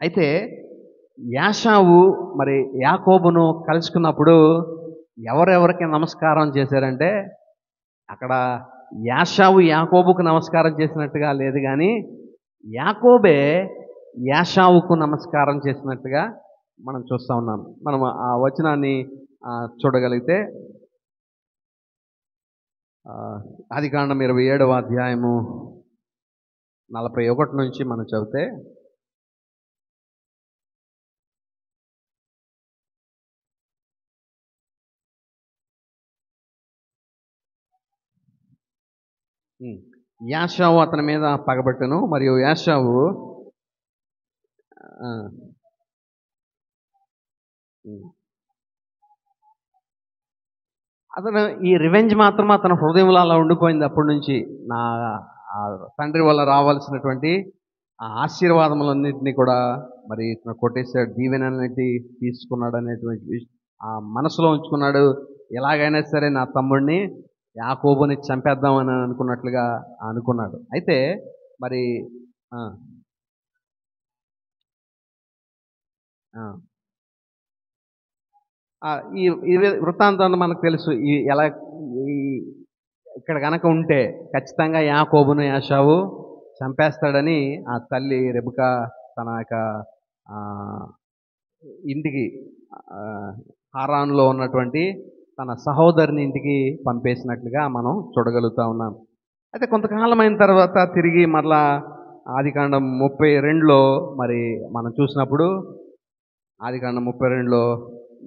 అయితే యాషావు మరి యాకోబును కలుసుకున్నప్పుడు ఎవరెవరికి నమస్కారం చేశారంటే, అక్కడ యాషావు యాకోబుకు నమస్కారం చేసినట్టుగా లేదు, కానీ యాకోబే యాషావుకు నమస్కారం చేసినట్టుగా మనం చూస్తూ ఉన్నాం. మనం ఆ వచనాన్ని చూడగలిగితే ఆదికాండం 27వ అధ్యాయము 41 నుంచి మనం చదివితే, యాషావు అతని మీద పగబట్టెను, మరియు యాషావు అతను ఈ రివెంజ్ మాత్రం అతని హృదయంలో అలా ఉండిపోయింది. అప్పటి నుంచి నా తండ్రి వల్ల రావాల్సినటువంటి ఆ ఆశీర్వాదములన్నింటినీ కూడా మరి ఇతను కొట్టేశాడు, దీవెనన్నింటినీ తీసుకున్నాడు అనేటువంటి ఆ మనసులో ఉంచుకున్నాడు. ఎలాగైనా సరే నా తమ్ముడిని యాకోబుని చంపేద్దామని అనుకున్నట్లుగా అనుకున్నాడు. అయితే మరి ఈ వృత్తాంతాన్ని మనకు తెలుసు. ఎలా ఇక్కడ కనుక ఉంటే ఖచ్చితంగా యాకోబును యాషావు చంపేస్తాడని ఆ తల్లి రెబెకా తన యొక్క ఇంటికి, హారాన్లో ఉన్నటువంటి తన సహోదరుని ఇంటికి పంపేసినట్లుగా మనం చూడగలుగుతా ఉన్నాం. అయితే కొంతకాలం అయిన తర్వాత తిరిగి మరలా ఆదికాండం 32లో మరి మనం చూసినప్పుడు, ఆదికాండం 32లో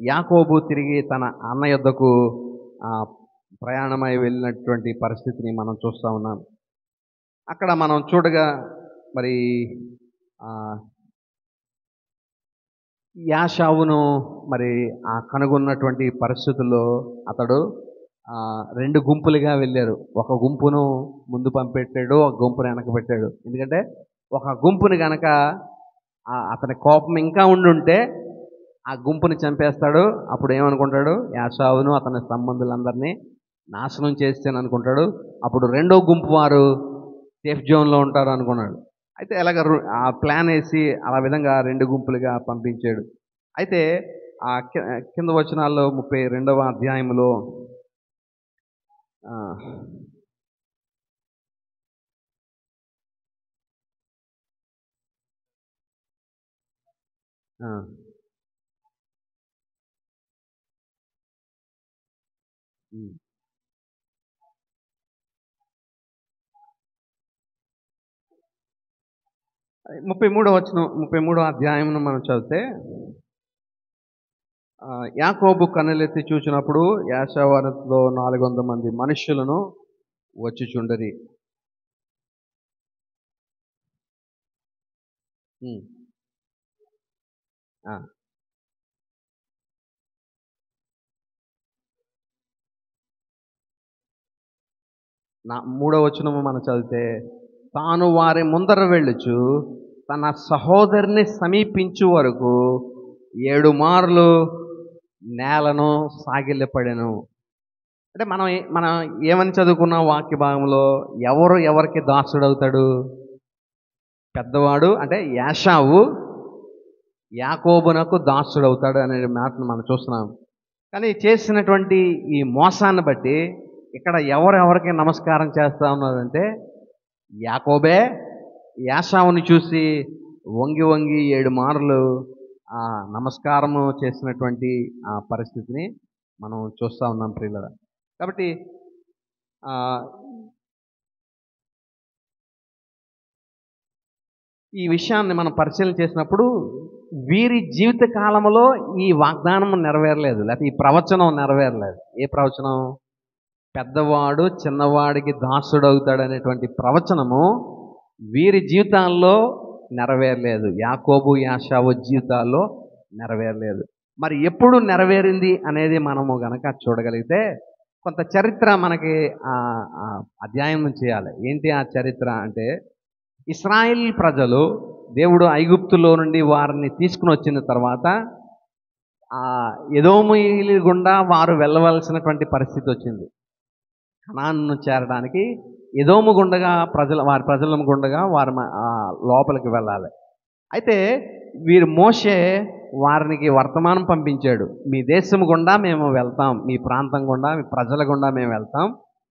యాకోబు తిరిగి తన అన్న యొద్దకు ప్రయాణమై వెళ్ళినటువంటి పరిస్థితిని మనం చూస్తూ ఉన్నాం. అక్కడ మనం చూడగా మరి ఆ, యాషావును మరి ఆ కనుగొన్నటువంటి పరిస్థితుల్లో అతడు రెండు గుంపులుగా వెళ్ళారు. ఒక గుంపును ముందు పంపెట్టాడు, ఒక గుంపును వెనక పెట్టాడు. ఎందుకంటే ఒక గుంపుని గనక అతని కోపం ఇంకా ఉండుంటే ఆ గుంపుని చంపేస్తాడు. అప్పుడు ఏమనుకుంటాడు, యాషావును అతని సంబంధులందరినీ నాశనం చేస్తాను అనుకుంటాడు. అప్పుడు రెండో గుంపు వారు సేఫ్ జోన్లో ఉంటారు అనుకున్నాడు. అయితే అలాగ ఆ ప్లాన్ వేసి అలా విధంగా రెండు గుంపులుగా పంపించాడు. అయితే ఆ కింద వచనాల్లో 32వ అధ్యాయంలో ఆ, ఆ, 33వ అధ్యాయంను మనం చదివితే యాకోబు కన్నులెత్తి చూసినప్పుడు యాషావరలో 400 మంది మనుష్యులను వచ్చిచుండరి. ఆ, 3వ వచనము మనం చదివితే, తాను వారి ముందర వెళ్ళుచు తన సహోదరుని సమీపించు వరకు 7 మార్లు నేలను సాగిలపడెను. అంటే మనం ఏమని చదువుకున్న వాక్య భాగంలో ఎవరు ఎవరికి దాసుడవుతాడు? పెద్దవాడు అంటే యాషావు యాకోబునకు దాసుడవుతాడు అనే మాటను మనం చూస్తున్నాం. కానీ చేసినటువంటి ఈ మోసాన్ని బట్టి ఇక్కడ ఎవరెవరికి నమస్కారం చేస్తా ఉన్నారంటే, యాకోబే యాషావుని చూసి వంగి వంగి 7 మార్లు నమస్కారము చేసినటువంటి ఆ పరిస్థితిని మనం చూస్తూ ఉన్నాం ప్రియులారా. కాబట్టి ఈ విషయాన్ని మనం పరిశీలన చేసినప్పుడు వీరి జీవిత కాలంలో ఈ వాగ్దానం నెరవేరలేదు, లేకపోతే ఈ ప్రవచనం నెరవేరలేదు. ఏ ప్రవచనం? పెద్దవాడు చిన్నవాడికి దాసుడవుతాడు అనేటువంటి ప్రవచనము వీరి జీవితాల్లో నెరవేరలేదు. యాకోబు యాషావు జీవితాల్లో నెరవేరలేదు. మరి ఎప్పుడు నెరవేరింది అనేది మనము గనక చూడగలిగితే కొంత చరిత్ర మనకి అధ్యయనం చేయాలి. ఏంటి ఆ చరిత్ర అంటే, ఇశ్రాయేల్ ప్రజలు దేవుడు ఐగుప్తులో నుండి వారిని తీసుకుని వచ్చిన తర్వాత ఎదోమీయుల గుండా వారు వెళ్ళవలసినటువంటి పరిస్థితి వచ్చింది. కనానును చేరడానికి ఎదోము గుండగా వారి ప్రజల గుండగా వారు లోపలికి వెళ్ళాలి. అయితే వీరు మోషే వారికి వర్తమానం పంపించాడు, మీ దేశం గుండా మేము వెళ్తాం, మీ ప్రాంతం గుండా మీ ప్రజల గుండా మేము వెళ్తాం.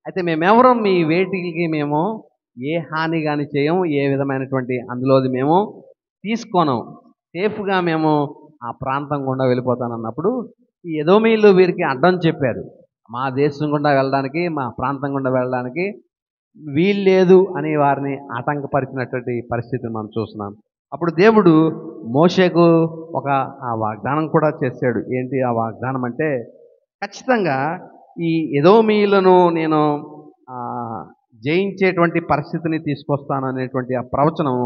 అయితే మేమెవరూ మీ వేటికి మేము ఏ హాని కానీ చేయము, ఏ విధమైనటువంటి అందులోది మేము తీసుకోను, సేఫ్గా మేము ఆ ప్రాంతం గుండా వెళ్ళిపోతానన్నప్పుడు ఈ ఎదోమీయులు వీరికి అడ్డం చెప్పారు. మా దేశం గుండా వెళ్ళడానికి, మా ప్రాంతం గుండా వెళ్ళడానికి వీల్లేదు అని వారిని ఆటంకపరిచినటువంటి పరిస్థితిని మనం చూస్తున్నాం. అప్పుడు దేవుడు మోషేకు ఒక వాగ్దానం కూడా చేశాడు. ఏంటి ఆ వాగ్దానం అంటే, ఖచ్చితంగా ఈ ఎదోమీయులను నేను జయించేటువంటి పరిస్థితిని తీసుకొస్తాను అనేటువంటి ఆ ప్రవచనం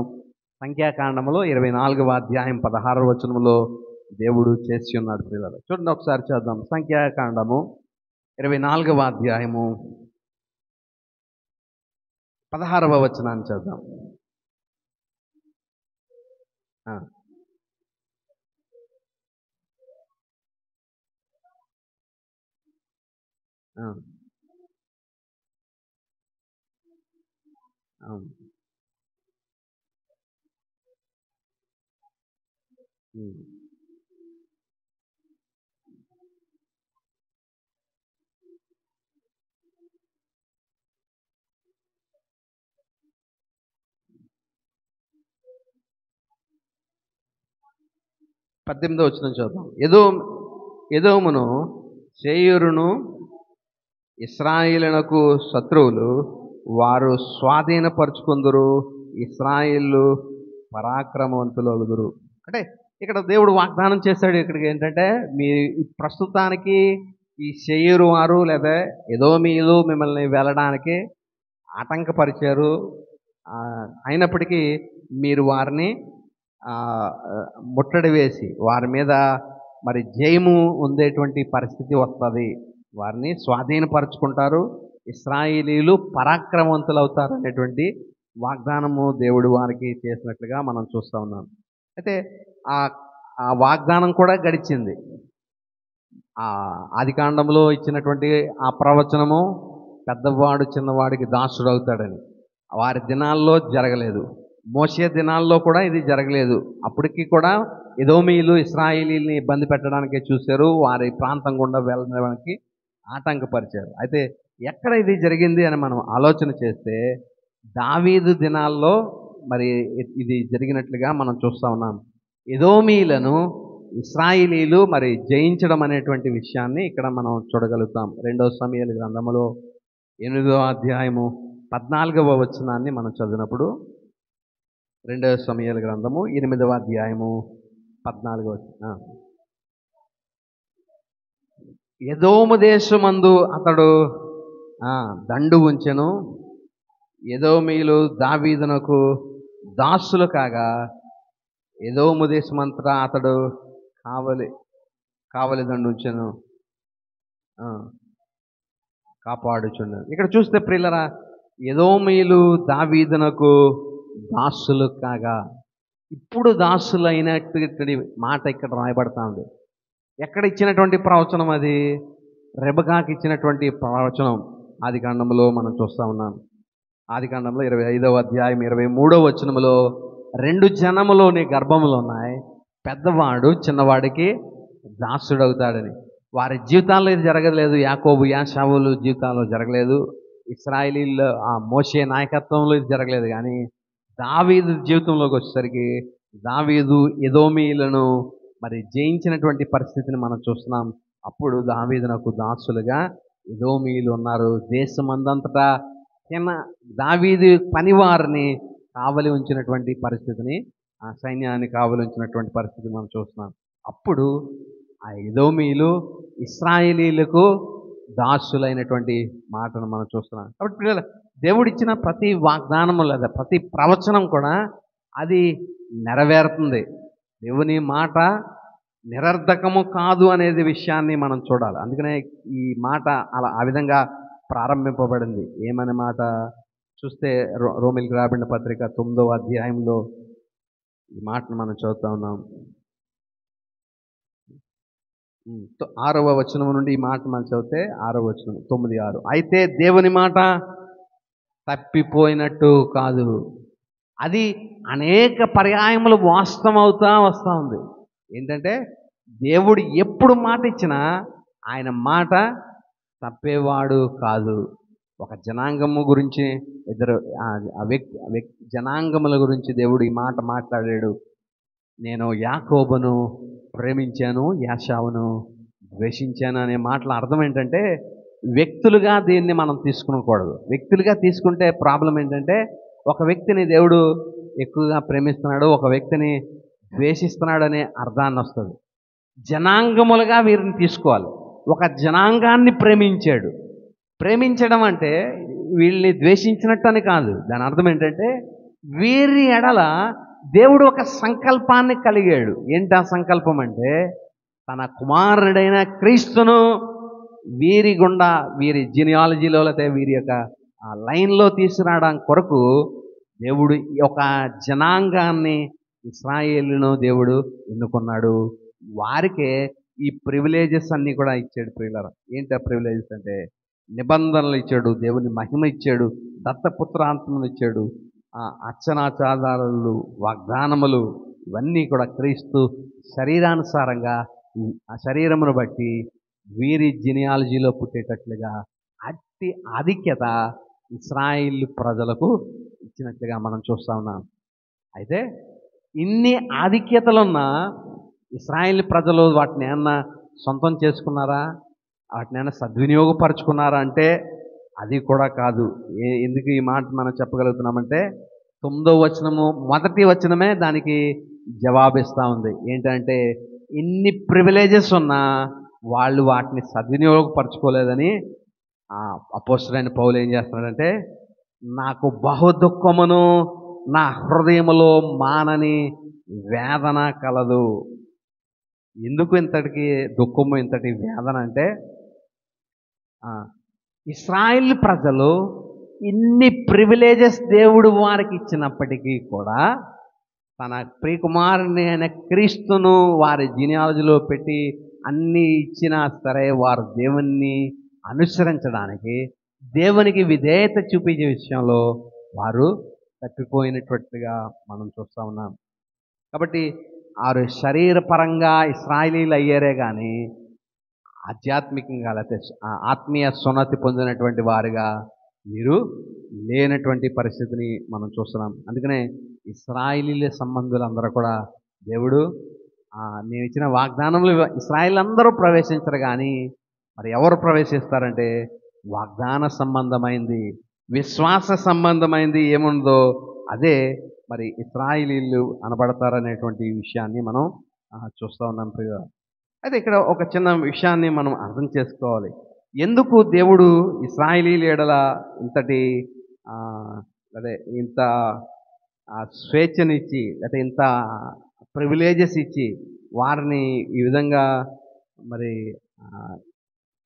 సంఖ్యాకాండంలో 24వ అధ్యాయం 16వ వచనంలో దేవుడు చేసి ఉన్నాడు పిల్లలు. చూడండి ఒకసారి చేద్దాం. సంఖ్యాకాండము 24వ అధ్యాయము 16వ వచనాన్ని చేద్దాం. అవును. 18వ వచనం చూద్దాం. ఎదోమును సేయూరును ఇశ్రాయేలునకు శత్రువులు, వారు స్వాధీనపరుచుకుందురు, ఇశ్రాయేలు పరాక్రమవంతులగుదురు. అంటే ఇక్కడ దేవుడు వాగ్దానం చేశాడు. ఇక్కడికి ఏంటంటే, మీ ప్రస్తుతానికి ఈ శేయరు వారు లేదా ఎదోమీయులు మిమ్మల్ని వెళ్ళడానికి ఆటంకపరిచారు. అయినప్పటికీ మీరు వారిని ఆ, ముట్టడి వేసి వారి మీద మరి జయము ఉండేటువంటి పరిస్థితి వస్తుంది. వారిని స్వాధీనపరుచుకుంటారు. ఇశ్రాయేలీలు పరాక్రమవంతులు అవుతారు అనేటువంటి వాగ్దానము దేవుడు వారికి చేసినట్లుగా మనం చూస్తూ ఉన్నాం. అయితే ఆ ఆ వాగ్దానం కూడా గడిచింది. ఆ ఆదికాండంలో ఇచ్చినటువంటి ఆ ప్రవచనము పెద్దవాడు చిన్నవాడికి దాసుడు అవుతాడని వారి దినాల్లో జరగలేదు. మోషే దినాల్లో కూడా ఇది జరగలేదు. అప్పటికి కూడా ఎదోమీయులు ఇశ్రాయేలీల్ని ఇబ్బంది పెట్టడానికే చూశారు. వారి ప్రాంతం గుండా వెళ్ళడానికి ఆటంకపరిచారు. అయితే ఎక్కడ ఇది జరిగింది అని మనం ఆలోచన చేస్తే దావీదు దినాల్లో మరి ఇది జరిగినట్లుగా మనం చూస్తూ ఉన్నాం. ఎదోమీయులను ఇశ్రాయేలీలు మరి జయించడం అనేటువంటి విషయాన్ని ఇక్కడ మనం చూడగలుగుతాం. 2వ సమూయేలు గ్రంథములో 8వ అధ్యాయము 14వ వచనాన్ని మనం చదివినప్పుడు 2వ సమూయేలు గ్రంథము 8వ అధ్యాయము 14వ వచనం. ఎదోము దేశమందు అతడు దండు ఉంచెను. ఎదోమీయులు దావీదునకు దాసులు కాగా ఎదోము దేశమంతటా అతడు కావలి దండు ఉంచెను, కాపాడుచున్నాడు. ఇక్కడ చూస్తే ప్రియులరా, ఎదోమీయులు దావీదునకు దాసులు కాగా, ఇప్పుడు దాసులు అయినటువంటి మాట ఇక్కడ రాయబడతా ఉంది. ఎక్కడ ఇచ్చినటువంటి ప్రవచనం అది? రెబెకాకి ఇచ్చినటువంటి ప్రవచనం ఆదికాండంలో మనం చూస్తూ ఉన్నాం. ఆదికాండంలో 25వ అధ్యాయం 23వ వచనంలో 2 జనములు నీ గర్భములు ఉన్నాయి, పెద్దవాడు చిన్నవాడికి దాసుడవుతాడని. వారి జీవితాల్లో ఇది జరగలేదు. యాకోబు యాషావులు జీవితాల్లో జరగలేదు. ఇశ్రాయేలీల్లో ఆ మోషే నాయకత్వంలో ఇది జరగలేదు. కానీ దావీదు జీవితంలోకి వచ్చేసరికి దావీదు ఎదోమీయులను మరి జయించినటువంటి పరిస్థితిని మనం చూస్తున్నాం. అప్పుడు దావీదునకు దాసులుగా ఎదోమీయులు ఉన్నారు. దేశమందంతటా దావీదు పనివారిని కావలి ఉంచినటువంటి పరిస్థితిని, ఆ సైన్యాన్ని కావలి ఉంచినటువంటి పరిస్థితిని మనం చూస్తున్నాం. అప్పుడు ఆ ఎదోమీయులు ఇశ్రాయేలీలకు దాసులైనటువంటి మాటను మనం చూస్తున్నాం. కాబట్టి పిల్లలు, దేవుడిచ్చిన ప్రతి వాగ్దానము లేదా ప్రతి ప్రవచనం కూడా అది నెరవేరుతుంది. దేవుని మాట నిరర్ధకము కాదు అనేది విషయాన్ని మనం చూడాలి. అందుకనే ఈ మాట ఆ విధంగా ప్రారంభింపబడింది. ఏమనే మాట చూస్తే రోమీయులకు రాబడిన పత్రిక 9వ అధ్యాయంలో ఈ మాటను మనం చదువుతా ఉన్నాం. 6వ వచనం నుండి ఈ మాట మనం చదివితే 6వ వచనం 9:6. అయితే దేవుని మాట తప్పిపోయినట్టు కాదు, అది అనేక పర్యాయములు వాస్తవం అవుతా వస్తూ ఉంది. ఏంటంటే దేవుడు ఎప్పుడు మాట ఇచ్చినా ఆయన మాట తప్పేవాడు కాదు. ఒక జనాంగము గురించి జనాంగముల గురించి దేవుడు ఈ మాట మాట్లాడాడు. నేను యాకోబును ప్రేమించాను, యాషావును ద్వేషించాను అనే మాటల అర్థం ఏంటంటే, వ్యక్తులుగా దీన్ని మనం తీసుకునకూడదు. వ్యక్తులుగా తీసుకుంటే ప్రాబ్లం ఏంటంటే, ఒక వ్యక్తిని దేవుడు ఎక్కువగా ప్రేమిస్తున్నాడు, ఒక వ్యక్తిని ద్వేషిస్తున్నాడు అనే అర్థాన్ని వస్తుంది. జనాంగములుగా వీరిని తీసుకోవాలి. ఒక జనాంగాన్ని ప్రేమించాడు. ప్రేమించడం అంటే వీళ్ళని ద్వేషించినట్టు అని కాదు. దాని అర్థం ఏంటంటే, వీరి ఎడల దేవుడు ఒక సంకల్పాన్ని కలిగాడు. ఏంటి ఆ సంకల్పం అంటే, తన కుమారుడైన క్రీస్తును వీరి గుండా, వీరి జీనియాలజీలో లేకపోతే వీరి యొక్క లైన్లో తీసుకురావడం కొరకు దేవుడు ఒక జనాంగాన్ని, ఇశ్రాయేలును దేవుడు ఎన్నుకున్నాడు. వారికే ఈ ప్రివిలేజెస్ అన్నీ కూడా ఇచ్చాడు. ప్రియులారా, ఏంటి ఆ ప్రివిలేజెస్ అంటే, నిబంధనలు ఇచ్చాడు, దేవుని మహిమ ఇచ్చాడు, దత్తపుత్రాంతములు ఇచ్చాడు, అర్చనాచారాలు, వాగ్దానములు, ఇవన్నీ కూడా క్రీస్తు శరీరానుసారంగా ఆ శరీరమును బట్టి వీరి జీనియాలజీలో పుట్టేటట్లుగా అట్టి ఆధిక్యత ఇశ్రాయేలు ప్రజలకు ఇచ్చినట్లుగా మనం చూస్తూ ఉన్నాం. అయితే ఇన్ని ఆధిక్యతలున్న ఇశ్రాయేలు ప్రజలు వాటిని ఏమన్నా సొంతం చేసుకున్నారా? వాటిని ఏమన్నా సద్వినియోగపరుచుకున్నారా అంటే అది కూడా కాదు. ఎందుకు ఈ మాట మనం చెప్పగలుగుతున్నామంటే, 9వ వచనము మొదటి వచనమే దానికి జవాబిస్తూ ఉంది. ఏంటంటే, ఇన్ని ప్రివిలేజెస్ ఉన్నా వాళ్ళు వాటిని సద్వినియోగపరచుకోలేదని అపోస్తలుడైన పౌలు ఏం చేస్తున్నాడంటే, నాకు బహు దుఃఖమును నా హృదయములో మానని వేదన కలదు. ఎందుకు ఇంతటికి దుఃఖము, ఇంతటి వేదన అంటే, ఇశ్రాయేల్ ప్రజలు ఇన్ని ప్రివిలేజెస్ దేవుడు వారికి ఇచ్చినప్పటికీ కూడా తన ప్రియకుమారుని అయిన క్రీస్తును వారి జీనియాలజీలో పెట్టి అన్నీ ఇచ్చినా సరే వారు దేవుణ్ణి అనుసరించడానికి, దేవునికి విధేయత చూపించే విషయంలో వారు తప్పిపోయినట్టుగా మనం చూస్తూ ఉన్నాం. కాబట్టి వారు శరీరపరంగా ఇశ్రాయేలీలు అయ్యారే కానీ ఆధ్యాత్మికంగా లేకపోతే ఆత్మీయ సున్నతి పొందినటువంటి వారుగా వీరు లేనటువంటి పరిస్థితిని మనం చూస్తున్నాం. అందుకనే ఇశ్రాయేలీల సంబంధులందరూ కూడా దేవుడు నేను ఇచ్చిన వాగ్దానంలో ఇశ్రాయేల్ అందరూ ప్రవేశించరు, కానీ మరి ఎవరు ప్రవేశిస్తారంటే వాగ్దాన సంబంధమైంది, విశ్వాస సంబంధమైంది ఏముందో అదే మరి ఇశ్రాయేలీలు అనబడతారనేటువంటి విషయాన్ని మనం చూస్తూ ఉన్నాం ప్రియ. అయితే ఇక్కడ ఒక చిన్న విషయాన్ని మనం అర్థం చేసుకోవాలి. ఎందుకు దేవుడు ఇశ్రాయేలీల ఎడల ఇంత స్వేచ్ఛనిచ్చి లేకపోతే ఇంత ప్రివిలేజెస్ ఇచ్చి వారిని ఈ విధంగా మరి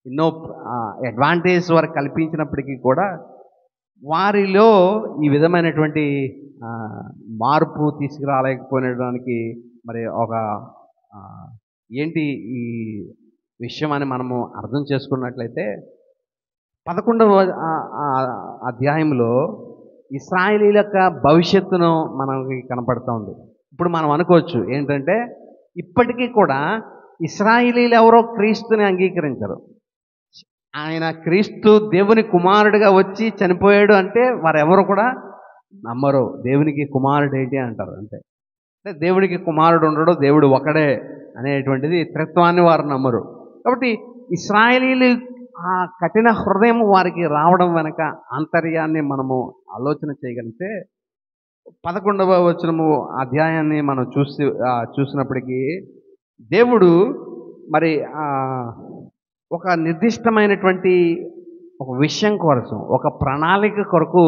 ఎన్నో అడ్వాంటేజ్ వారు కల్పించినప్పటికీ కూడా వారిలో ఈ విధమైనటువంటి మార్పు తీసుకురాలేకపోయినడానికి మరి ఒక ఏంటి ఈ విషయం అని మనము అర్థం చేసుకున్నట్లయితే 11వ అధ్యాయంలో ఇశ్రాయేలీల యొక్క భవిష్యత్తును మనకి కనపడుతూ ఉంది. ఇప్పుడు మనం అనుకోవచ్చు ఏంటంటే, ఇప్పటికీ కూడా ఇశ్రాయేలీలు ఎవరో క్రీస్తుని అంగీకరించరు. ఆయన క్రీస్తు దేవుని కుమారుడిగా వచ్చి చనిపోయాడు అంటే వారెవరు కూడా నమ్మరు. దేవునికి కుమారుడు ఏంటి అంటారు అంతే. అంటే దేవుడికి కుమారుడు ఉండడు, దేవుడు ఒకడే అనేటువంటిది త్రిత్వాన్ని వారు నమ్మరు. కాబట్టి ఇశ్రాయేలీలు ఆ కఠిన హృదయం వారికి రావడం వెనక ఆంతర్యాన్ని మనము ఆలోచన చేయగలిగితే 11వ వచనము అధ్యాయాన్ని మనం చూసినప్పటికీ దేవుడు మరి ఒక నిర్దిష్టమైనటువంటి ఒక విషయం కోసం, ఒక ప్రణాళిక కొరకు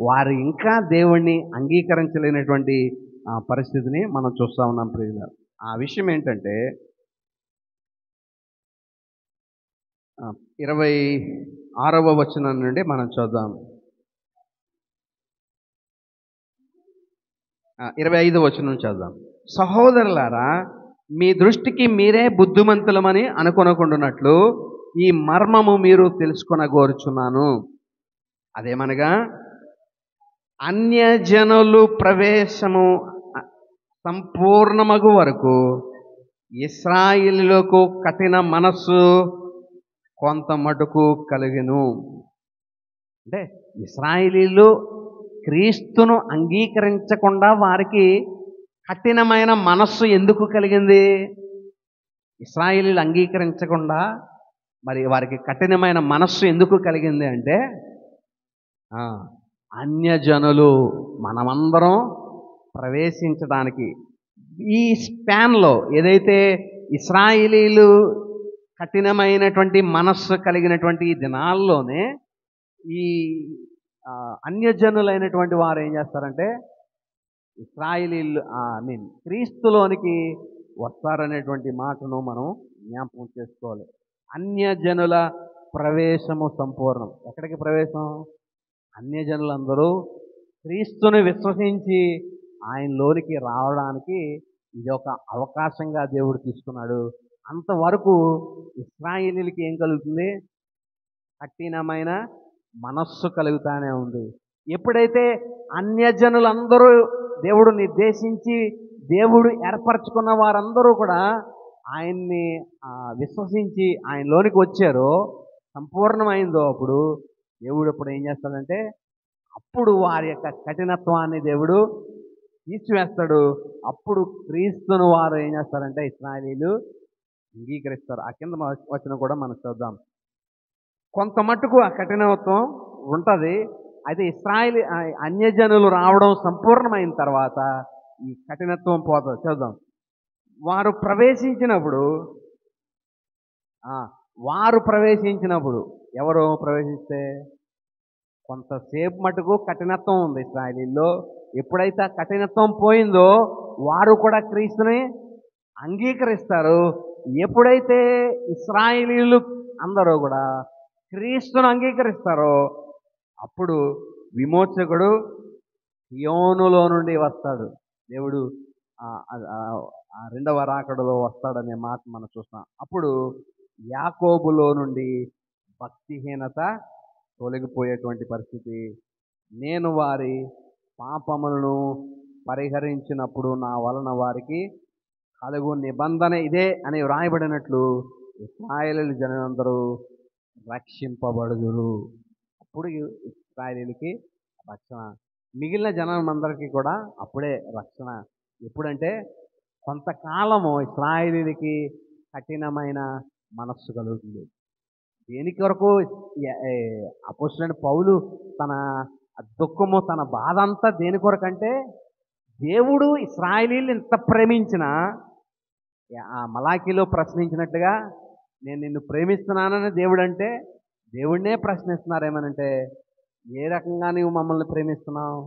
వారు ఇంకా దేవుణ్ణి అంగీకరించలేనటువంటి పరిస్థితిని మనం చూస్తూ ఉన్నాం ప్రియులారా. ఆ విషయం ఏంటంటే 26వ వచనం నుండి మనం చూద్దాం. 25వ వచనం చదువుదాం. సహోదరులారా, మీ దృష్టికి మీరే బుద్ధిమంతులమని అనుకొనకుండునట్లు ఈ మర్మము మీరు తెలుసుకొనగోరుచున్నాను. అదేమనగా అన్యజనులు ప్రవేశము సంపూర్ణమగు వరకు ఇశ్రాయేలులకు కఠిన మనస్సు కొంత మటుకు కలిగెను. అంటే ఇశ్రాయేలీలు క్రీస్తును అంగీకరించకుండా వారికి కఠినమైన మనస్సు ఎందుకు కలిగింది? ఇశ్రాయేలీలు అంగీకరించకుండా మరి వారికి కఠినమైన మనస్సు ఎందుకు కలిగింది అంటే, అన్యజనులు మనమందరం ప్రవేశించడానికి ఈ స్పాన్లో ఏదైతే ఇశ్రాయేలీలు కఠినమైనటువంటి మనస్సు కలిగినటువంటి ఈ దినాల్లోనే ఈ అన్యజనులైనటువంటి వారు ఏం చేస్తారంటే ఇశ్రాయేలీలు క్రీస్తులోనికి వస్తారనేటువంటి మాటను మనం జ్ఞాపకం చేసుకోవాలి. అన్యజనుల ప్రవేశము సంపూర్ణం. ఎక్కడికి ప్రవేశం? అన్యజనులందరూ క్రీస్తుని విశ్వసించి ఆయనలోనికి రావడానికి ఇది ఒక అవకాశంగా దేవుడు తీసుకున్నాడు. అంతవరకు ఇశ్రాయేలీలకి ఏం కలుగుతుంది? కఠినమైన మనస్సు కలుగుతానే ఉంది. ఎప్పుడైతే అన్యజనులందరూ దేవుడు నిర్దేశించి దేవుడు ఏర్పరచుకున్న వారందరూ కూడా ఆయన్ని విశ్వసించి ఆయనలోనికి వచ్చారో, సంపూర్ణమైందో, అప్పుడు దేవుడు ఇప్పుడు ఏం చేస్తాడంటే అప్పుడు వారి యొక్క కఠినత్వాన్ని దేవుడు తీసివేస్తాడు. అప్పుడు క్రీస్తును వారు ఏం చేస్తారంటే ఇశ్రాయేలీలు అంగీకరిస్తారు. ఆ కింద వచ్చిన కూడా మనం చూద్దాం. కొంత మట్టుకు ఆ కఠినత్వం ఉంటుంది. అయితే అన్యజనులు రావడం సంపూర్ణమైన తర్వాత ఈ కఠినత్వం పోతుంది. చూద్దాం. వారు ప్రవేశించినప్పుడు ఆ, వారు ప్రవేశించినప్పుడు, ఎవరు ప్రవేశిస్తే కొంతసేపు మటుకు కఠినత్వం ఉంది ఇశ్రాయేలీల్లో. ఎప్పుడైతే ఆ కఠినత్వం పోయిందో వారు కూడా క్రీస్తుని అంగీకరిస్తారు. ఎప్పుడైతే ఇశ్రాయేలీలు అందరూ కూడా క్రీస్తును అంగీకరిస్తారో అప్పుడు విమోచకుడు సియోనులో నుండి వస్తాడు. దేవుడు ఆ, ఆ, ఆ, ఆ రెండవ రాకడలో వస్తాడనే మాట మనం చూస్తాం. అప్పుడు యాకోబులో నుండి భక్తిహీనత తొలగిపోయేటువంటి పరిస్థితి. నేను వారి పాపములను పరిహరించినప్పుడు నా వలన వారికి కలుగు నిబంధన ఇదే అని వ్రాయబడినట్లు ఇశ్రాయేలు జనులందరూ రక్షింపబడుదురు. అప్పుడు ఇశ్రాయేలీలకి రక్షణ, మిగిలిన జనం అందరికీ కూడా అప్పుడే రక్షణ. ఎప్పుడంటే కొంతకాలము ఇశ్రాయేలీలకి కఠినమైన మనస్సు కలుగుతుంది. దేనికి వరకు అపోస్తలుడైన పౌలు తన దుఃఖము తన బాధ అంతా దేని కొరకంటే దేవుడు ఇశ్రాయేలీలు ఎంత ప్రేమించినా ఆ మలాకీలో ప్రశ్నించినట్టుగా నేను నిన్ను ప్రేమిస్తున్నానని దేవుడు అంటే దేవుడినే ప్రశ్నిస్తున్నారేమనంటే ఏ రకంగా నువ్వు మమ్మల్ని ప్రేమిస్తున్నావు,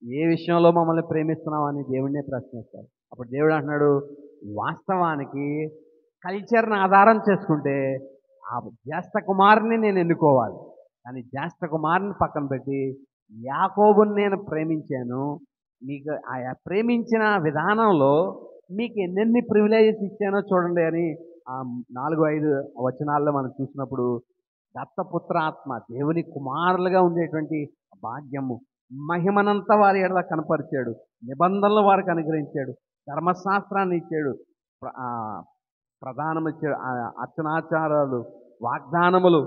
ఏ విషయంలో మమ్మల్ని ప్రేమిస్తున్నావు అని దేవుడినే ప్రశ్నిస్తారు. అప్పుడు దేవుడు అంటున్నాడు, వాస్తవానికి కల్చర్ని ఆధారం చేసుకుంటే ఆ జ్యేష్ఠ కుమారుని నేను ఎన్నుకోవాలి, కానీ జ్యేష్ఠ కుమారుని పక్కన పెట్టి యాకోబుని నేను ప్రేమించాను. మీకు ఆ ప్రేమించిన విధానంలో మీకు ఎన్నెన్ని ప్రివిలేజెస్ ఇచ్చానో చూడండి అని ఆ 4-5 వచనాల్లో మనం చూసినప్పుడు దత్తపుత్రాత్మ దేవుని కుమారులుగా ఉండేటువంటి భాగ్యము, మహిమనంతా వారి ఎడల కనపరిచాడు, నిబంధనలు వారికి అనుగ్రహించాడు, ధర్మశాస్త్రాన్ని ఇచ్చాడు, ప్రధానం ఇచ్చాడు, అర్చనాచారాలు, వాగ్దానములు.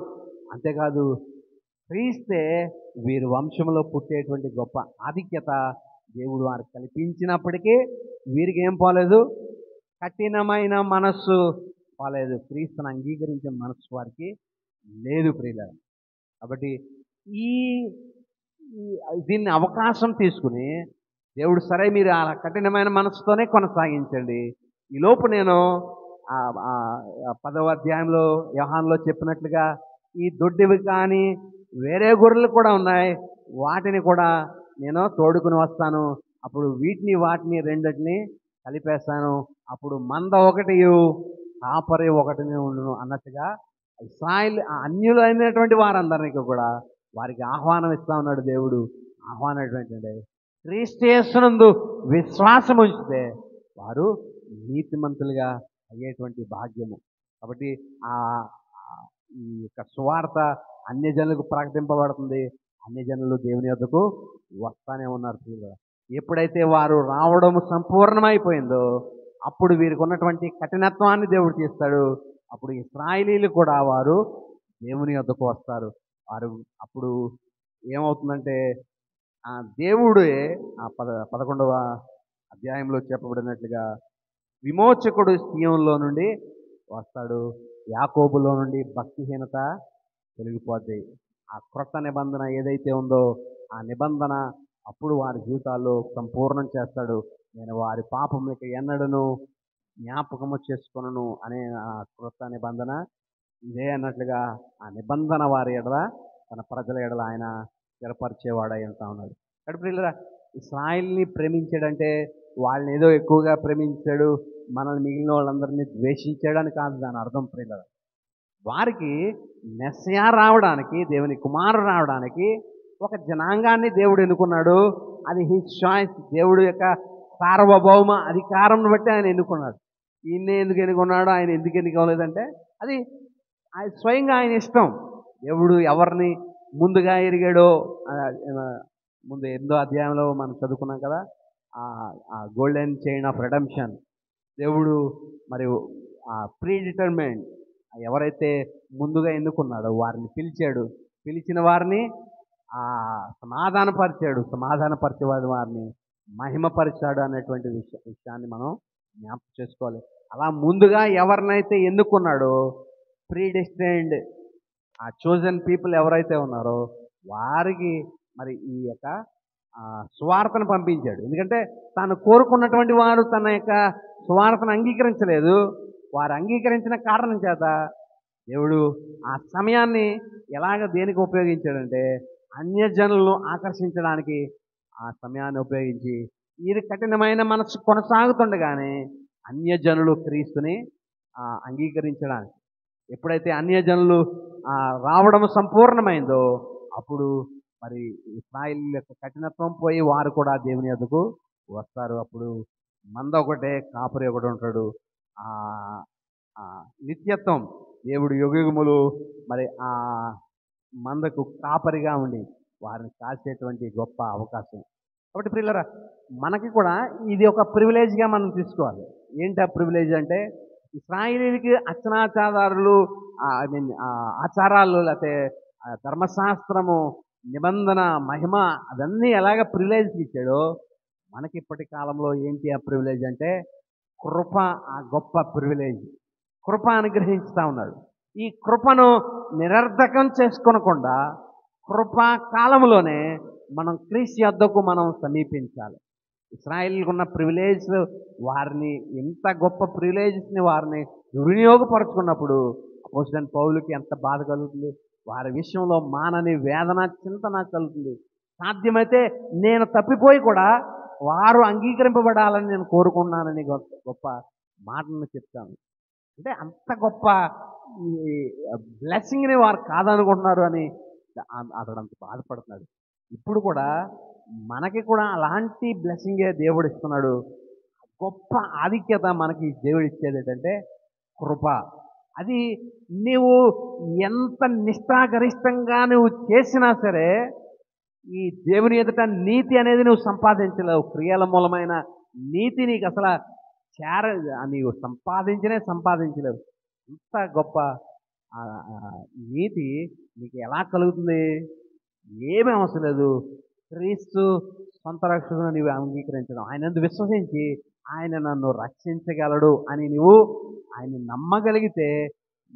అంతేకాదు క్రీస్తే వీరి వంశంలో పుట్టేటువంటి గొప్ప ఆధిక్యత దేవుడు వారికి కల్పించినప్పటికీ వీరికి ఏం పోలేదు, కఠినమైన మనస్సు పోలేదు, క్రీస్తుని అంగీకరించే మనస్సు వారికి లేదు ప్రియులారా. కాబట్టి ఈ దీన్ని అవకాశం తీసుకుని దేవుడు సరే మీరు ఆ కఠినమైన మనసుతోనే కొనసాగించండి, ఈలోపు నేను 10వ అధ్యాయంలో యోహానులో చెప్పినట్లుగా ఈ దొడ్డివి కానీ వేరే గొర్రెలు కూడా ఉన్నాయి, వాటిని కూడా నేను తోడుకుని వస్తాను, అప్పుడు వీటిని వాటిని రెండిటిని కలిపేస్తాను, అప్పుడు మంద ఒకటి కాపరి ఒకటిని ఉండును అన్నట్టుగా ఇశ్రాయేలు అన్యులైనటువంటి వారందరికీ కూడా వారికి ఆహ్వానం ఇస్తా ఉన్నాడు దేవుడు. ఆహ్వానం ఏంటంటే క్రీస్తు యేసునందు విశ్వాసం ఉంచితే వారు నీతిమంతులుగా అయ్యేటువంటి భాగ్యము. కాబట్టి ఈ యొక్క సువార్త అన్యజనులకు ప్రకటింపబడుతుంది, అన్యజనులు దేవుని యొద్దకు వస్తానే ఉన్నారు ప్రియులారా. ఎప్పుడైతే వారు రావడం సంపూర్ణమైపోయిందో అప్పుడు వీరికి ఉన్నటువంటి కఠినత్వాన్ని దేవుడు తీస్తాడు. అప్పుడు ఇశ్రాయేలీలు కూడా వారు దేవుని యొద్దకు వస్తారు. వారు అప్పుడు ఏమవుతుందంటే దేవుడే 11వ అధ్యాయంలో చెప్పబడినట్లుగా విమోచకుడు సియోనులో నుండి వస్తాడు, యాకోబులో నుండి భక్తిహీనత తొలగిపోద్ది. ఆ క్రొత్త నిబంధన ఏదైతే ఉందో ఆ నిబంధన అప్పుడు వారి జీవితాల్లో సంపూర్ణం చేస్తాడు. నేను వారి పాపములకి ఎన్నడను జ్ఞాపకము చేసుకొనను అనే ఆ క్రొత్త నిబంధన ఇదే అన్నట్లుగా ఆ నిబంధన వారి ఎడల తన ప్రజల ఎడల ఆయన స్థిరపరిచేవాడై ఉంటా ఉన్నాడు. కాబట్టి ఇశ్రాయేల్ని ప్రేమించాడంటే వాళ్ళని ఏదో ఎక్కువగా ప్రేమించాడు, మనల్ని మిగిలిన వాళ్ళందరినీ ద్వేషించాడని కాదు దాని అర్థం ప్రియుల. వారికి మెస్సియా రావడానికి, దేవుని కుమారుడు రావడానికి ఒక జనాంగాన్ని దేవుడు ఎన్నుకున్నాడు. అది హిస్ చాయిస్, దేవుడు యొక్క సార్వభౌమ అధికారం బట్టి ఆయన ఎన్నుకున్నాడు. ఈయన్ని ఎందుకు ఎన్నుకున్నాడు, ఆయన ఎందుకు ఎన్నుకోలేదంటే అది స్వయంగా ఆయన ఇష్టం. దేవుడు ఎవరిని ముందుగా ఎరిగాడో ముందు 8వ అధ్యాయంలో మనం చదువుకున్నాం కదా, ఆ గోల్డెన్ చైన్ ఆఫ్ రెడెంప్షన్. దేవుడు మరి ప్రీ డిటర్మైన్డ్ ఎవరైతే ముందుగా ఎన్నుకున్నాడో వారిని పిలిచాడు, పిలిచిన వారిని సమాధానపరిచే వారిని మహిమపరిచాడు అనేటువంటి విషయాన్ని మనం జ్ఞాపకం చేసుకోవాలి. అలా ముందుగా ఎవరినైతే ఎన్నుకున్నాడో ప్రీడెస్టైన్డ్ ఆ చోజన్ పీపుల్ ఎవరైతే ఉన్నారో వారికి మరి ఈ యొక్క సువార్తను పంపించాడు. ఎందుకంటే తాను కోరుకున్నటువంటి వారు తన యొక్క సువార్తను అంగీకరించలేదు. వారు అంగీకరించిన కారణం చేత దేవుడు ఆ సమయాన్ని ఎలాగ దేనికి ఉపయోగించాడంటే అన్యజనులను ఆకర్షించడానికి ఆ సమయాన్ని ఉపయోగించి ఇది కఠినమైన మనసు కొనసాగుతుండగానే అన్యజనులు క్రీస్తుని అంగీకరించడానికి ఎప్పుడైతే అన్యజనులు రావడం సంపూర్ణమైందో అప్పుడు మరి ఇశ్రాయేలు యొక్క కఠినత్వం పోయి వారు కూడా దేవుని యొద్దకు వస్తారు. అప్పుడు మంద ఒకటే, కాపరి ఒకటి ఉంటాడు. ఆ ఆ నిత్యత్వం దేవుడు యుగయుగములు మరి ఆ మందకు కాపరిగా ఉండి వారిని కాసేటువంటి గొప్ప అవకాశం. కాబట్టి ప్రియులారా, మనకి కూడా ఇది ఒక ప్రివిలేజ్గా మనం తీసుకోవాలి. ఏంటి ఆ ప్రివిలేజ్ అంటే, ఇశ్రాయేలీయులకి అర్చనాచారాలు ఐ మీన్ ఆచారాలు లేకపోతే ధర్మశాస్త్రము నిబంధన మహిమ అవన్నీ ఎలాగ ప్రివిలేజ్ ఇచ్చాడో మనకి ఇప్పటి కాలంలో ఏంటి ఆ ప్రివిలేజ్ అంటే కృప. ఆ గొప్ప ప్రివిలేజ్ కృప అనుగ్రహించుతా ఉన్నాడు. ఈ కృపను నిరర్ధకం చేసుకొనకుండా కృపా కాలంలోనే మనం క్రీస్తు యొద్దకు మనం సమీపించాలి. ఇశ్రాయేలుకు ఉన్న ప్రివిలేజ్ వారిని ఎంత గొప్ప ప్రివిలేజెస్ని వారిని దుర్వినియోగపరుచుకున్నప్పుడు అపోస్తలుడైన పౌలుకి ఎంత బాధ కలుగుతుంది. వారి విషయంలో మానని వేదన చింతన కలుగుతుంది. సాధ్యమైతే నేను తప్పిపోయి కూడా వారు అంగీకరింపబడాలని నేను కోరుకున్నానని గొప్ప మాటను చెప్తాను. అంటే అంత గొప్ప బ్లెస్సింగ్ని వారు కాదనుకుంటున్నారు అని అతడు అంత బాధపడుతున్నాడు. ఇప్పుడు కూడా మనకి కూడా అలాంటి బ్లెస్సింగే దేవుడు ఇస్తున్నాడు. గొప్ప ఆధిక్యత మనకి దేవుడు ఇచ్చేది ఏంటంటే కృప. అది నీవు ఎంత నిష్ఠాగరిష్టంగా నువ్వు చేసినా సరే ఈ దేవుని ఎదుట నీతి అనేది నువ్వు సంపాదించలేవు. క్రియల మూలమైన నీతి నీకు అసలు నీవు సంపాదించలేవు. ఇంత గొప్ప నీతి నీకు ఎలా కలుగుతుంది? ఏమీ అవసరం లేదు. క్రీస్తు సొంత రక్షకుని నీవు అంగీకరించడం, ఆయనందు విశ్వసించి ఆయన నన్ను రక్షించగలడు అని నువ్వు ఆయన నమ్మగలిగితే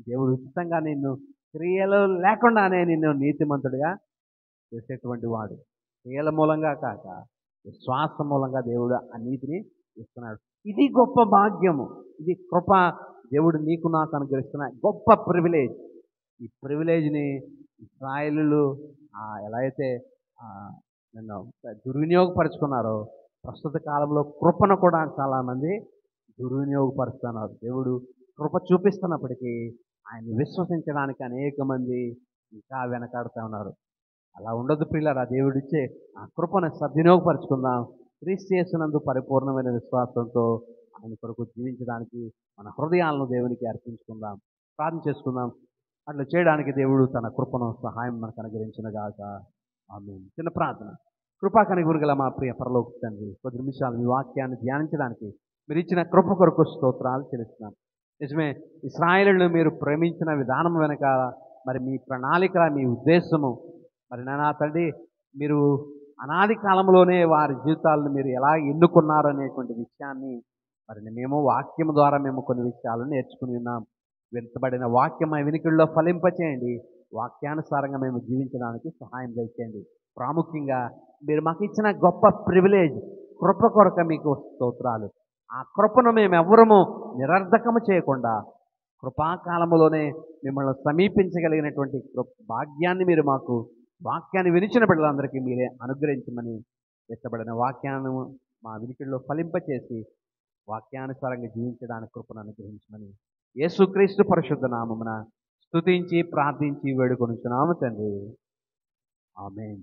దేవుడు ఉచితంగా నిన్ను క్రియలు లేకుండానే నిన్ను నీతిమంతుడిగా చేసేటువంటి వాడు. క్రియల మూలంగా కాక విశ్వాసం మూలంగా దేవుడు ఆ నీతిని ఇస్తున్నాడు. ఇది గొప్ప భాగ్యము. ఇది కృప. దేవుడు నీకు నాకు అనుగ్రహిస్తున్న గొప్ప ప్రివిలేజ్. ఈ ప్రివిలేజ్ని ఇశ్రాయేలీయులు ఎలా అయితే నిన్ను దుర్వినియోగపరుచుకున్నారో ప్రస్తుత కాలంలో కృపను కూడా చాలామంది దుర్వినియోగపరుస్తున్నారు. దేవుడు కృప చూపిస్తున్నప్పటికీ ఆయన విశ్వసించడానికి అనేక మంది ఇంకా వెనకాడుతూ ఉన్నారు. అలా ఉండదు ప్రియులారా. దేవుడిచ్చే ఆ కృపను సద్వినియోగపరుచుకుందాం. క్రీస్తు యేసునందు పరిపూర్ణమైన విశ్వాసంతో ఆయన కొరకు జీవించడానికి మన హృదయాలను దేవునికి అర్పించుకుందాం. ప్రార్థన చేసుకుందాం. అట్లా చేయడానికి దేవుడు తన కృపను సహాయం మనకు అనుగ్రహించునుగాక. ఆమేన్. చిన్న ప్రార్థన. కృపా కనిగురుగల మా ప్రియ పరలోక తండ్రి, కొద్ది నిమిషాలు మీ వాక్యాన్ని ధ్యానించడానికి మీరు ఇచ్చిన కృప కొరకు స్తోత్రాలు చెల్లిస్తున్నాం. నిజమే, ఇశ్రాయేలును మీరు ప్రేమించిన విధానం వెనక మరి మీ ప్రణాళిక, మీ ఉద్దేశము మరి నా తండ్రి, మీరు అనాది కాలంలోనే వారి జీవితాలను మీరు ఎలా ఎన్నుకున్నారు అనేటువంటి విషయాన్ని మరి మేము వాక్యం ద్వారా మేము కొన్ని విషయాలను నేర్చుకుని ఉన్నాం. వెంటబడిన వాక్యం మా వినికిడిలో ఫలింపచేయండి. వాక్యానుసారంగా మేము జీవించడానికి సహాయం చేయండి. ప్రాముఖ్యంగా మీరు మాకు ఇచ్చిన గొప్ప ప్రివిలేజ్ కృప కొరకు మీకు స్తోత్రాలు. ఆ కృపను మేము ఎవ్వరము నిరర్ధకము చేయకుండా కృపాకాలములోనే మిమ్మల్ని సమీపించగలిగినటువంటి భాగ్యాన్ని మీరు మాకు వాక్యాన్ని వినిచిన బిడ్డలందరికీ మీరే అనుగ్రహించమని, ఎత్తబడిన వాక్యాన్ని మా వినికిడిలో ఫలింపచేసి వాక్యానుసారంగా జీవించడానికి కృపను అనుగ్రహించమని యేసుక్రీస్తు పరిశుద్ధ నామమున స్తుతించి ప్రార్థించి వేడుకొనుచున్నాము తండ్రి. ఆమేన్.